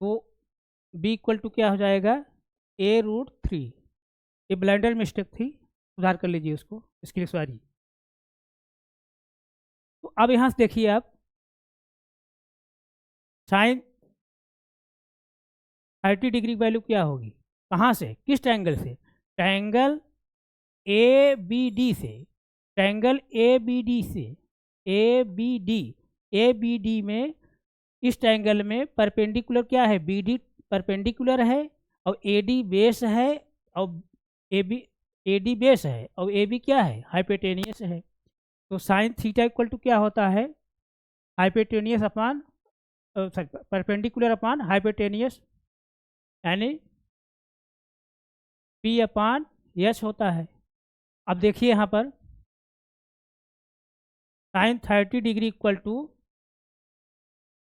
तो b इक्वल टू क्या हो जाएगा, a√3। ये ब्लेंडर मिस्टेक थी, सुधार कर लीजिए उसको, इसके लिए सॉरी। तो अब यहाँ से देखिए आप, साइन 30 डिग्री वैल्यू क्या होगी, कहाँ से, किस ट्रायंगल से, ट्रायंगल ए बी डी से, ट्रायंगल ए बी डी से, ए बी डी में, इस ट्रायंगल में परपेंडिकुलर क्या है, बी डी परपेंडिकुलर है और ए डी बेस है, और ए डी बेस है और ए बी क्या है, हाइपोटेनियस है। तो साइन थीटा इक्वल टू क्या होता है, hypotenuse upon perpendicular upon hypotenuse, यानी पी अपान एच होता है। अब देखिए यहाँ पर साइन 30 डिग्री इक्वल टू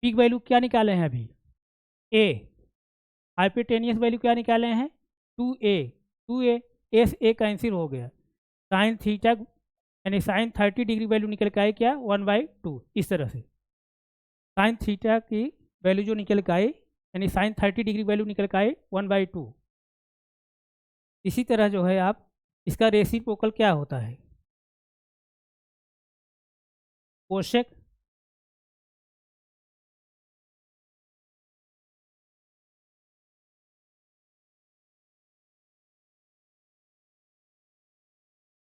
पीक वैल्यू क्या निकाले हैं अभी, ए, हाइपोटेनियस वैल्यू क्या निकाले हैं, 2a ए से ए कैंसिल हो गया, साइन थीटा यानी साइन 30 डिग्री वैल्यू निकल के आई क्या, 1/2, इस तरह से साइन थीटा की वैल्यू जो निकल के आई, यानी साइन 30 डिग्री वैल्यू निकल के आई 1/2। इसी तरह जो है आप इसका रेसिप्रोकल क्या होता है, कोशेक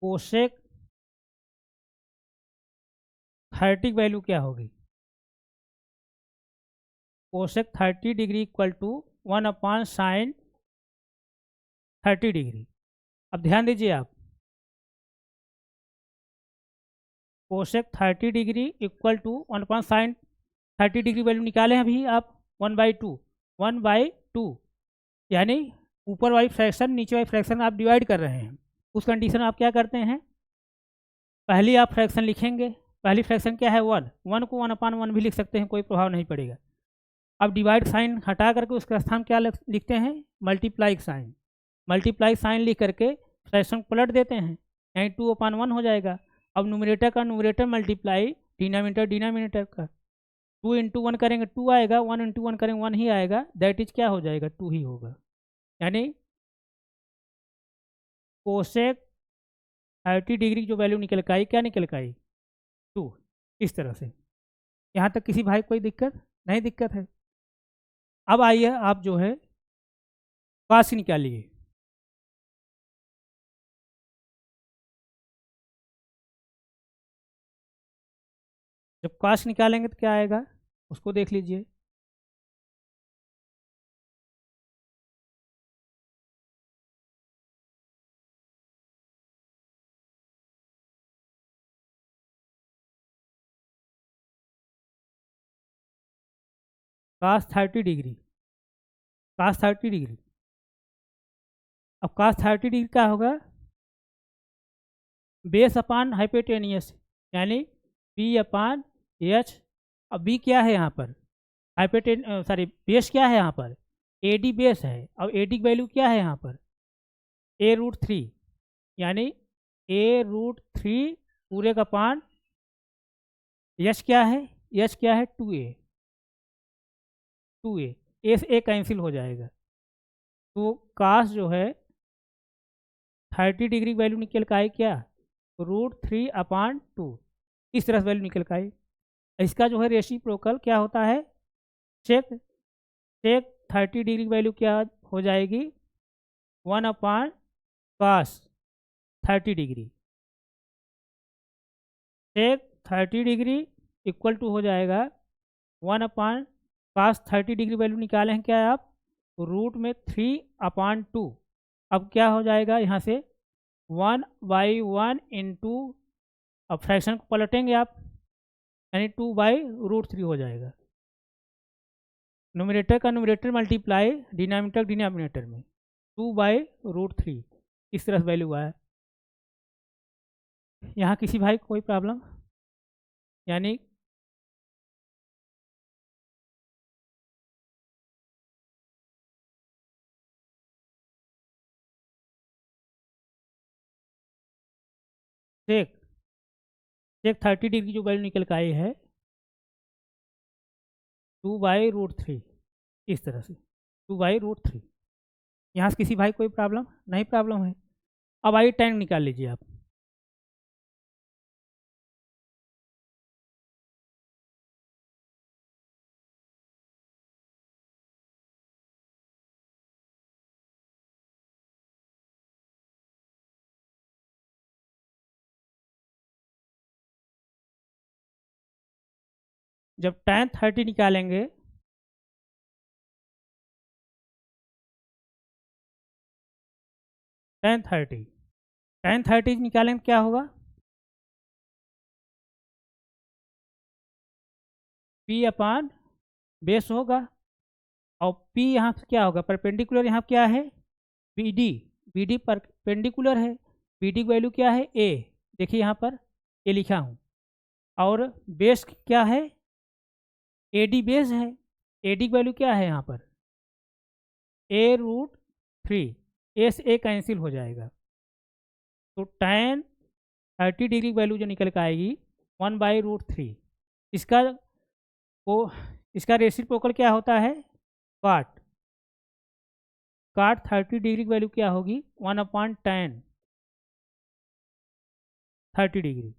कोशेक 30 वैल्यू क्या होगी, cosec 30 degree equal to 1/sin 30 degree. अब ध्यान दीजिए आप, cosec 30 degree equal to 1/sin 30 degree value निकाले हैं अभी आप, 1/2 यानी ऊपर वाली फ्रैक्शन नीचे वाली फ्रैक्शन आप डिवाइड कर रहे हैं। उस कंडीशन आप क्या करते हैं, पहली आप फ्रैक्शन लिखेंगे, पहली फ्रैक्शन क्या है, 1 को 1/1 भी लिख सकते हैं, कोई प्रभाव नहीं पड़ेगा। अब डिवाइड साइन हटा करके उसका स्थान क्या लिखते हैं, मल्टीप्लाई साइन, मल्टीप्लाई साइन लिख करके फ्रैक्शन पलट देते हैं, यानी 2/1 हो जाएगा। अब न्यूमरेटर का न्यूमरेटर मल्टीप्लाई डिनोमिनेटर का, 2 × 1 करेंगे 2 आएगा, 1 × 1 करेंगे 1 ही आएगा, दैट इज क्या हो जाएगा, 2 ही होगा। यानी कोसेक 30 डिग्री जो वैल्यू निकल के आई, क्या निकल के आई, 2, इस तरह से। यहाँ तक किसी भाई कोई दिक्कत नहीं, दिक्कत है। अब आइए आप जो है कॉस निकालिए, जब कॉस निकालेंगे तो क्या आएगा उसको देख लीजिए, cos 30 डिग्री, cos 30 डिग्री, अब cos 30 डिग्री क्या होगा, बेस अपान हाइपोटेनियस, यानी p/h। अब b क्या है यहाँ पर, बेस क्या है यहाँ पर, AD बेस है, और AD की वैल्यू क्या है यहाँ पर, a√3, यानी a√3 पूरे का पान, h क्या है, h क्या है 2a, a से a कैंसिल हो जाएगा, तो कास जो है 30 डिग्री वैल्यू निकल के आई क्या, √3/2, इस तरह से वैल्यू निकल के आई। इसका जो है रेसिप्रोकल क्या होता है, चेक 30 डिग्री वैल्यू क्या हो जाएगी, 1/cos 30 degree, sec 30 degree equal to हो जाएगा 1/cos 30 डिग्री वैल्यू निकाले हैं क्या आप, रूट में 3/2। अब क्या हो जाएगा यहाँ से 1/1 इंटू, अब फ्रैक्शन को पलटेंगे आप, यानी 2/√3 हो जाएगा। न्यूमरेटर का न्यूमरेटर मल्टीप्लाई डिनोमिनेटर डिनोमिनेटर में 2/√3 इस तरह से वैल्यू आया। यहाँ किसी भाई कोई प्रॉब्लम, यानी चेक चेक 30 डिग्री जो वैल्यू निकल के आई है 2/√3 इस तरह से 2/√3। यहाँ से किसी भाई कोई प्रॉब्लम नहीं, प्रॉब्लम है। अब आइए टैन निकाल लीजिए आप। जब tan 30 निकालेंगे tan 30 निकालेंगे क्या होगा, p अपॉन बेस होगा, और p यहाँ पे क्या होगा, परपेंडिकुलर यहाँ क्या है BD, BD परपेंडिकुलर है, BD की वैल्यू क्या है A, देखिए यहाँ पर A लिखा हूँ, और बेस क्या है AD बेस है, AD की वैल्यू क्या है यहाँ पर A√3, A से A कैंसिल हो जाएगा, तो tan 30 डिग्री की वैल्यू जो निकल कर आएगी 1/√3। इसका वो इसका रेसिप्रोकल क्या होता है काट 30 डिग्री की वैल्यू क्या होगी 1/tan 30 डिग्री,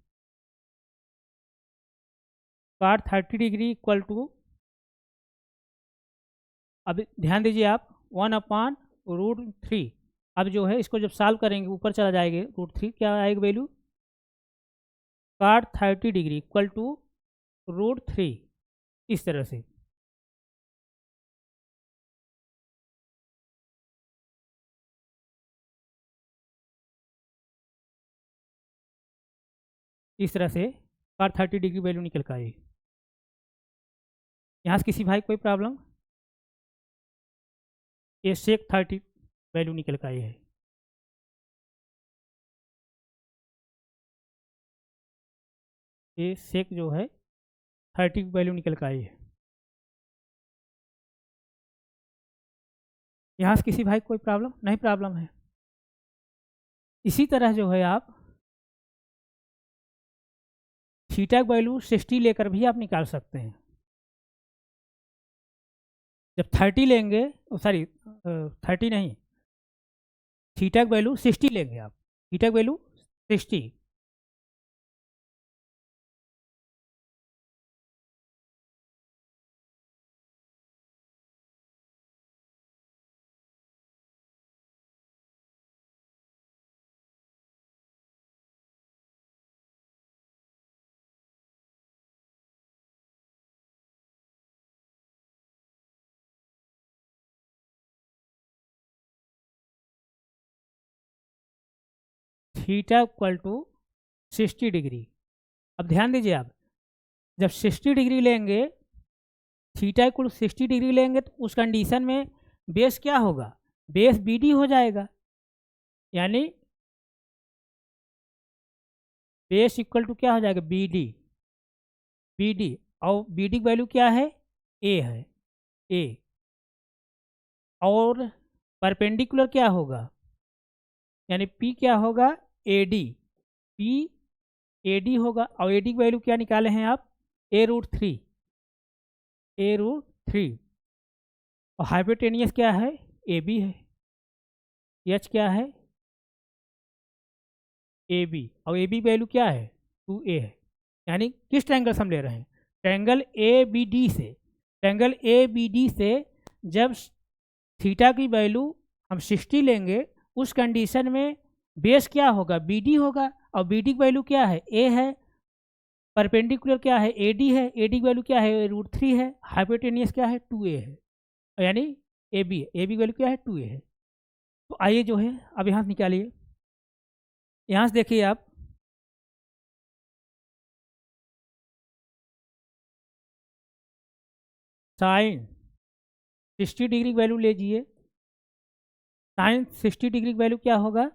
काट 30 डिग्री इक्वल टू, अब ध्यान दीजिए आप 1/√3। अब जो है इसको जब सॉल्व करेंगे ऊपर चला जाएगा √3, क्या आएगा वैल्यू काट 30 डिग्री इक्वल टू √3 इस तरह से। इस तरह से काट 30 डिग्री वैल्यू निकल कर आएगी। यहाँ से किसी भाई कोई प्रॉब्लम, ये सेक 30 वैल्यू निकल कर आई है। ये सेक जो है 30 वैल्यू निकल कर आई है। यहाँ से किसी भाई कोई प्रॉब्लम नहीं, प्रॉब्लम है। इसी तरह जो है आप थीटा की वैल्यू 60 लेकर भी आप निकाल सकते हैं। जब 30 लेंगे, सॉरी 30 नहीं, थीटा की वैल्यू 60 लेंगे आप, थीटा की value 60, theta equal to 60 degree. अब ध्यान दीजिए आप, जब 60 डिग्री लेंगे, थीटा इक्वल 60 डिग्री लेंगे तो उस कंडीशन में बेस क्या होगा, बेस BD हो जाएगा, यानी बेस इक्वल टू क्या हो जाएगा BD, BD, और BD की वैल्यू क्या है A है, A, और परपेंडिकुलर क्या होगा, यानी P क्या होगा AD, P AD होगा, और AD की वैल्यू क्या निकाले हैं आप A√3, A√3, और हाइपोटेनियस क्या है AB है, H क्या है AB, और AB वैल्यू क्या है 2A है। यानी किस ट्रायंगल से हम ले रहे हैं, ट्रायंगल ABD से, ट्रायंगल ABD से जब थीटा की वैल्यू हम 60 लेंगे उस कंडीशन में बेस क्या होगा BD होगा, और BD की वैल्यू क्या है A है, परपेंडिकुलर क्या है AD है, AD की वैल्यू क्या है √3 है, हाइपोटेनियस क्या है 2A है, यानी AB है, AB की वैल्यू क्या है 2A है। तो आइए जो है अब यहाँ से निकालिए, यहाँ से देखिए आप साइन 60 डिग्री वैल्यू लीजिए। साइन 60 डिग्री वैल्यू क्या होगा?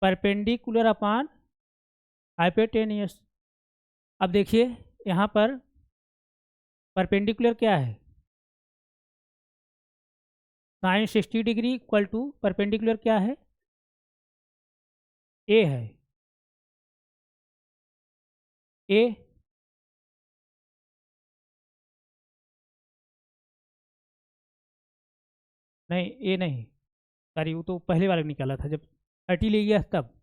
Perpendicular upon hypotenuse. अब देखिए यहाँ पर परपेंडिकुलर क्या है? Sine 60 degree equal to perpendicular क्या है? ए है। ए नहीं, ए नहीं, सॉरी, वो तो पहले वाला निकाला था जब 30 ले लिया तब।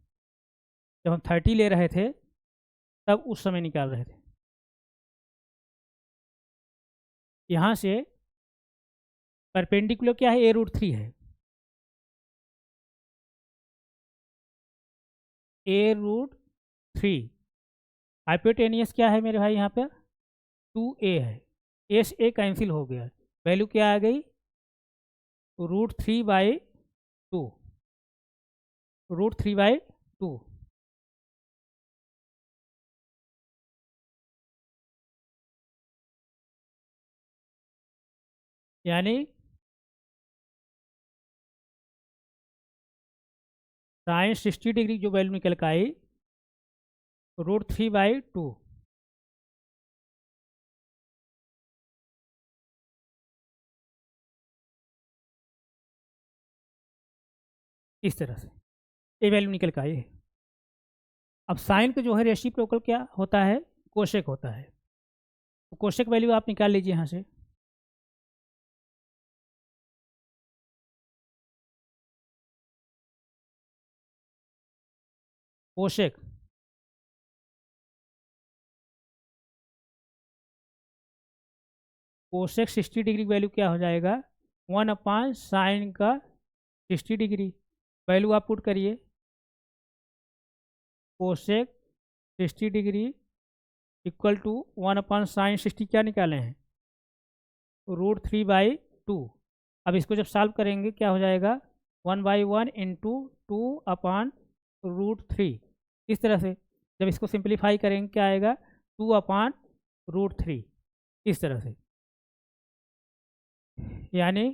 जब हम 30 ले रहे थे तब उस समय निकाल रहे थे। यहाँ से परपेंडिकुलर क्या है? A√3 है। A√3। हाइपोटेनियस क्या है मेरे भाई? यहाँ पर 2a है। एस ए कैंसिल हो गया, वैल्यू क्या आ गई? √3/2। √3/2। यानी साइन 60 डिग्री जो वैल्यू निकल कर आई √3/2। इस तरह से ये वैल्यू निकल कर आई है। अब साइन का जो है रेसिप्रोकल क्या होता है? कोशेक होता है। तो कोशेक वैल्यू आप निकाल लीजिए यहाँ से। कोशेक कोशेक 60 डिग्री वैल्यू क्या हो जाएगा? 1/साइन का 60 डिग्री। वैल्यू आप पुट करिए। कोशेक 60 डिग्री इक्वल टू 1/साइन 60 क्या निकाले हैं? √3/2। अब इसको जब सॉल्व करेंगे क्या हो जाएगा? 1/1 इंटू 2/√3। इस तरह से जब इसको सिंप्लीफाई करेंगे क्या आएगा? 2/√3। इस तरह से, यानी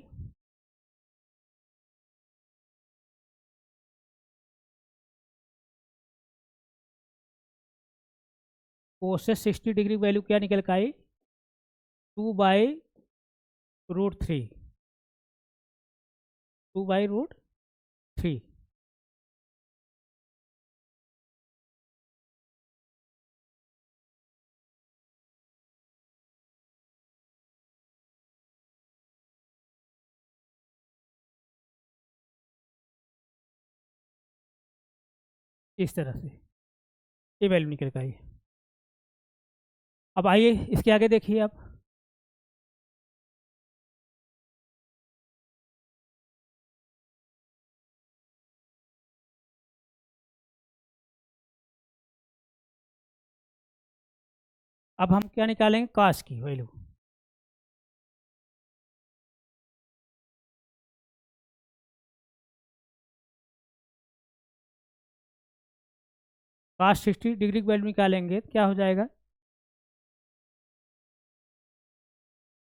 कोसेक 60 डिग्री वैल्यू क्या निकल कर आई? 2/√3। 2/√3। इस तरह से ये वैल्यू निकल कर आई। अब आइए इसके आगे देखिए आप। अब हम क्या निकालेंगे? काश की वैल्यू। काश 60 डिग्री की वैल्यू निकालेंगे तो क्या हो जाएगा?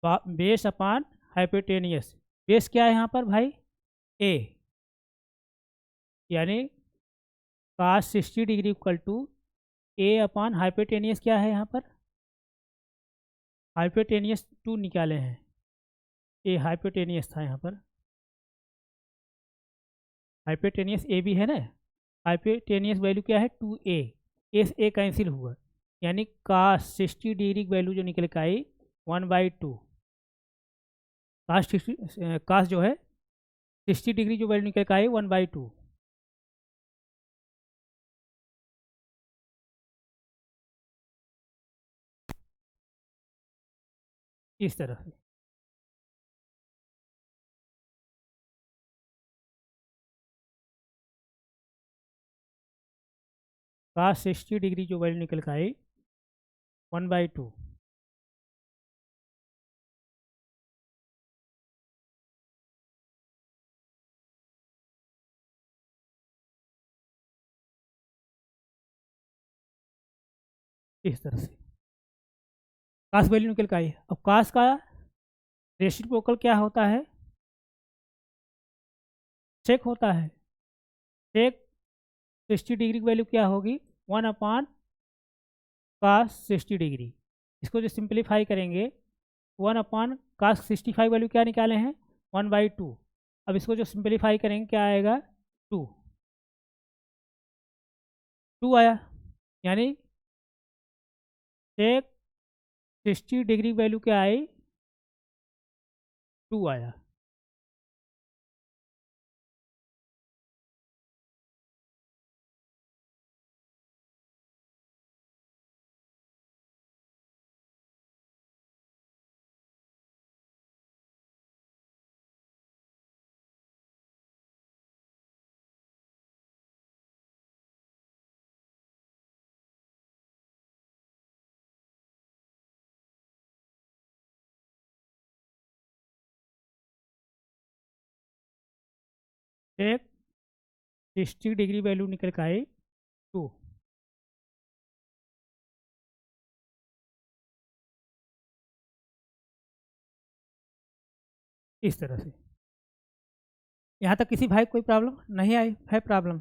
Base upon hypotenuse. बेस क्या है यहाँ पर भाई? ए। यानी cos 60 degree equal to A upon hypotenuse क्या है यहाँ पर? हाइपोटेनियस 2 निकाले हैं। ए हाइपोटेनियस था यहाँ पर। हाइपोटेनियस ए भी है ना। हाइपोटेनियस वैल्यू क्या है? 2a। एस ए कैंसिल हुआ, यानी काश 60 डिग्री की वैल्यू जो निकल के आई 1/2। काश 60, काश जो है 60 डिग्री जो वैल्यू निकल के आई 1/2। इस तरह से काश 60 डिग्री जो वैल्यू निकल के आई 1/2। इस तरह से काश वैल्यू निकल के आई। अब काश का रेसिप्रोकल क्या होता है, सेक होता है। सेक 60 डिग्री की वैल्यू क्या होगी, 1/cos 60 डिग्री। इसको जो सिंप्लीफाई करेंगे 1/cos 65 वैल्यू क्या निकाले हैं, 1/2। अब इसको जो सिंप्लीफाई करेंगे क्या आएगा, 2 आया। यानी सेक 60 डिग्री वैल्यू क्या आई, 2 आया। सेक 60 डिग्री वैल्यू निकल के आई 2। इस तरह से। यहाँ तक किसी भाई कोई प्रॉब्लम नहीं आई है प्रॉब्लम।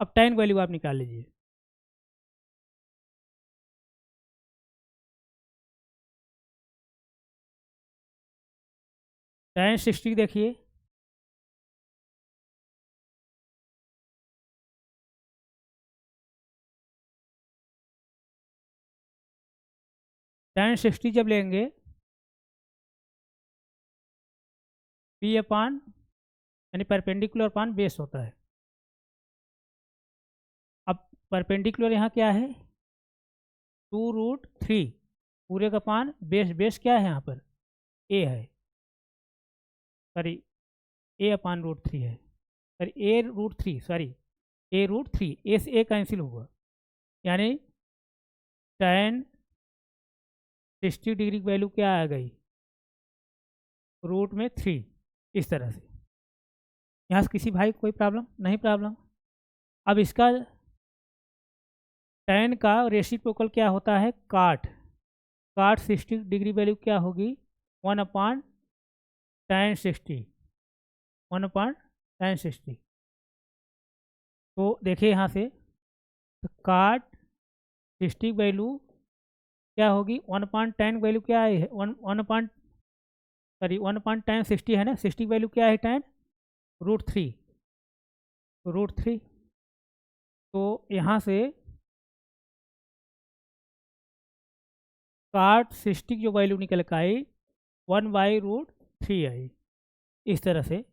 अब tan वैल्यू आप निकाल लीजिए। tan 60 देखिए, tan 60 जब लेंगे P अपान यानी परपेंडिकुलर अपान बेस होता है। अब परपेंडिकुलर यहाँ क्या है, 2√3 पूरे का पान बेस, बेस क्या है यहाँ पर a है, सॉरी a अपान √3 है, sorry a√3, sorry a√3, a से a कैंसिल होगा। यानी tan 60 डिग्री की वैल्यू क्या आ गई, √3। इस तरह से। यहाँ से किसी भाई कोई प्रॉब्लम नहीं प्रॉब्लम। अब इसका tan का रेसिप्रोकल क्या होता है, काट 60 डिग्री वैल्यू क्या होगी, 1/tan 60, 1/tan 60। तो देखिए यहाँ से, तो काट 60 वैल्यू क्या होगी, 1/tan वैल्यू क्या है, 1/tan 60 है ना, 60 वैल्यू क्या है tan, √3। तो यहाँ से काट 60 जो वैल्यू निकल कर आई 1/√3 आई। इस तरह से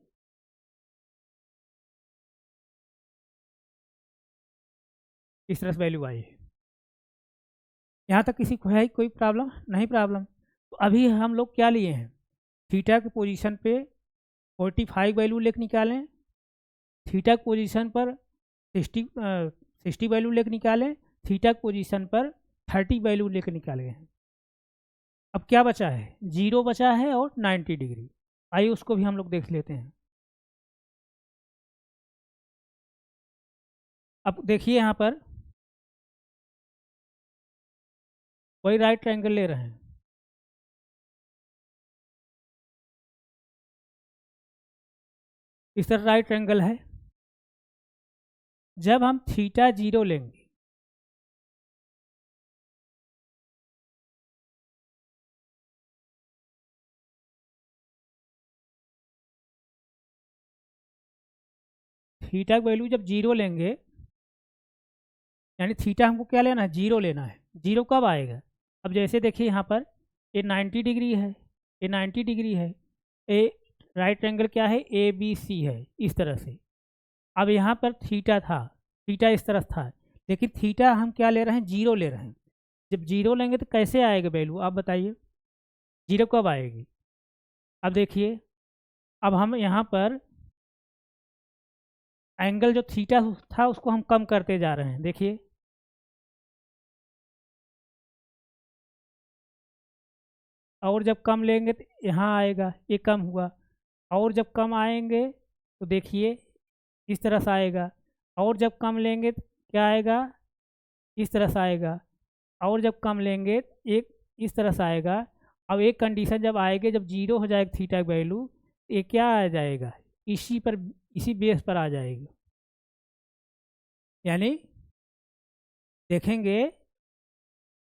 वैल्यू आई है। यहाँ तक किसी को है कोई प्रॉब्लम नहीं प्रॉब्लम। तो अभी हम लोग क्या लिए हैं, थीटा की पोजीशन पे 45 वैल्यू लेकर निकालें, थीटा की पोजीशन पर 60 वैल्यू लेकर निकालें, थीटा की पोजीशन पर 30 वैल्यू लेकर निकाले हैं। अब क्या बचा है, 0 बचा है और 90 डिग्री। आइए उसको भी हम लोग देख लेते हैं। अब देखिए यहाँ पर वही राइट ट्रायंगल ले रहे हैं, इस तरह राइट ट्रायंगल है। जब हम थीटा 0 लेंगे, थीटा की वैल्यू जब 0 लेंगे, यानी थीटा हमको क्या लेना है, 0 लेना है। 0 कब आएगा, अब जैसे देखिए यहाँ पर ये 90 डिग्री है, ये 90 डिग्री है, ए राइट ट्रायंगल क्या है, ABC है, इस तरह से। अब यहाँ पर थीटा था, थीटा इस तरफ था, लेकिन थीटा हम क्या ले रहे हैं, 0 ले रहे हैं। जब 0 लेंगे तो कैसे आएगा वैल्यू, आप बताइए 0 कब आएगी। अब देखिए, अब हम यहाँ पर एंगल जो थीटा था उसको हम कम करते जा रहे हैं, देखिए और जब कम लेंगे तो यहाँ आएगा, ये कम हुआ, और जब कम आएंगे तो देखिए इस तरह से आएगा, और जब कम लेंगे तो क्या आएगा, इस तरह से आएगा, और जब कम लेंगे तो एक इस तरह से आएगा, अब एक कंडीशन जब आएगी, जब जीरो हो जाएगा थीटा की वैल्यू, ये क्या आ जाएगा, इसी पर, इसी बेस पर आ जाएगी। यानी देखेंगे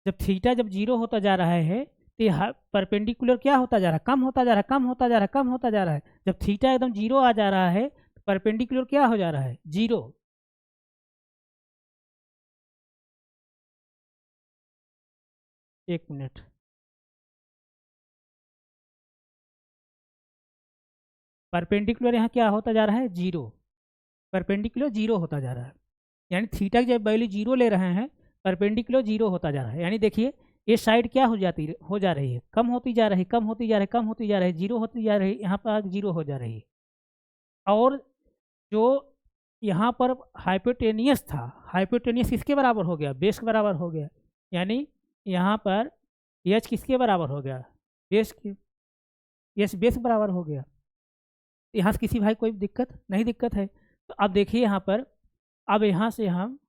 जब थीटा जब जीरो होता जा रहा है तो ये परपेंडिकुलर क्या होता जा रहा है, कम होता जा रहा है, कम होता जा रहा है, कम होता जा रहा है। जब थीटा एकदम जीरो आ जा रहा है तो परपेंडिकुलर क्या हो जा रहा है, जीरो। एक मिनट, परपेंडिकुलर यहाँ क्या होता जा रहा है, जीरो। परपेंडिकुलर जीरो होता जा रहा है, यानी थीटा की जब वैल्यू जीरो ले रहे हैं, परपेंडिकुलर जीरो होता जा रहा है। यानी देखिए ये साइड क्या हो जा रही है, कम होती जा रही है, कम होती जा रही है, कम होती जा रही है, जीरो होती जा रही है, यहाँ पर जीरो हो जा रही है। और जो यहाँ पर हाइपोटेनियस था, हाइपोटेनियस किसके बराबर हो गया, बेस के बराबर हो गया। यानी यहाँ पर एच किसके बराबर हो गया, बेस के, एच बेस के बराबर हो गया। यहाँ से किसी भाई कोई दिक्कत नहीं, दिक्कत है। तो अब देखिए यहाँ पर, अब यहाँ से हम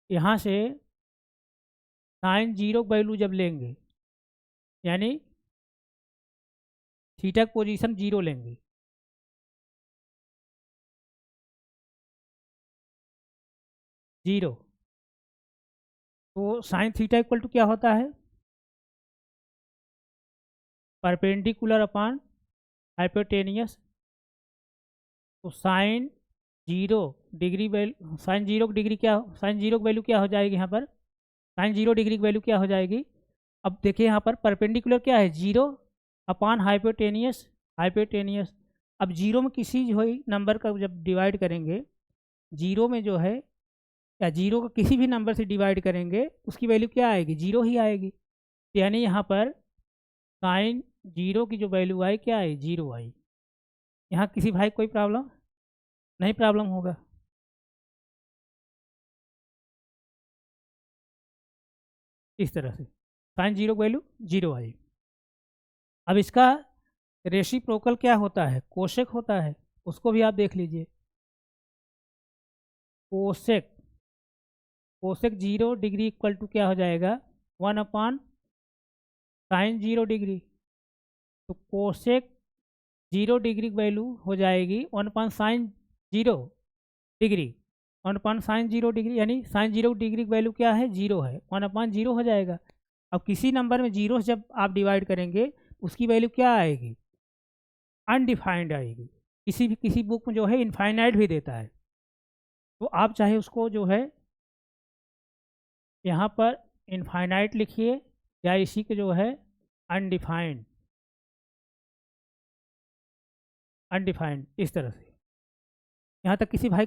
यहाँ से साइन जीरो वैल्यू जब लेंगे, यानी थीटा की पोजीशन जीरो लेंगे, जीरो, तो साइन थीटा इक्वल टू क्या होता है, परपेंडिकुलर अपान हाइपोटेनियस। तो sign zero degree value, sine zero की डिग्री क्या, साइन जीरो की वैल्यू क्या हो जाएगी यहाँ पर, साइन जीरो डिग्री की वैल्यू क्या हो जाएगी। अब देखिए यहाँ पर परपेंडिकुलर क्या है, जीरो अपान हाइपोटेनियस, हाइपोटेनियस। अब जीरो में किसी जो है नंबर का जब डिवाइड करेंगे, जीरो में जो है, या जीरो को किसी भी नंबर से डिवाइड करेंगे उसकी वैल्यू क्या आएगी, जीरो ही आएगी। यानी यहाँ पर साइन जीरो की जो वैल्यू आई क्या आई, जीरो आई। यहाँ किसी भाई कोई प्रॉब्लम नहीं, प्रॉब्लम होगा। इस तरह से साइन जीरो वैल्यू जीरो आई। अब इसका रेसिप्रोकल क्या होता है, कोशेक होता है, उसको भी आप देख लीजिए। Cosec, cosec zero degree equal to क्या हो जाएगा, one upon sine zero degree. तो कोशेक जीरो डिग्री की वैल्यू हो जाएगी one upon sine zero degree, one upon sine zero degree, यानी साइन जीरो डिग्री की वैल्यू क्या है, जीरो है, वन अपान जीरो हो जाएगा। अब किसी नंबर में जीरो से जब आप डिवाइड करेंगे उसकी वैल्यू क्या आएगी, अनडिफाइंड आएगी। किसी बुक में जो है इनफाइनाइट भी देता है, तो आप चाहे उसको जो है यहाँ पर इनफाइनाइट लिखिए, या इसी के जो है अनडिफाइंड, अनडिफाइंड, इस तरह से। यहाँ तक किसी भाई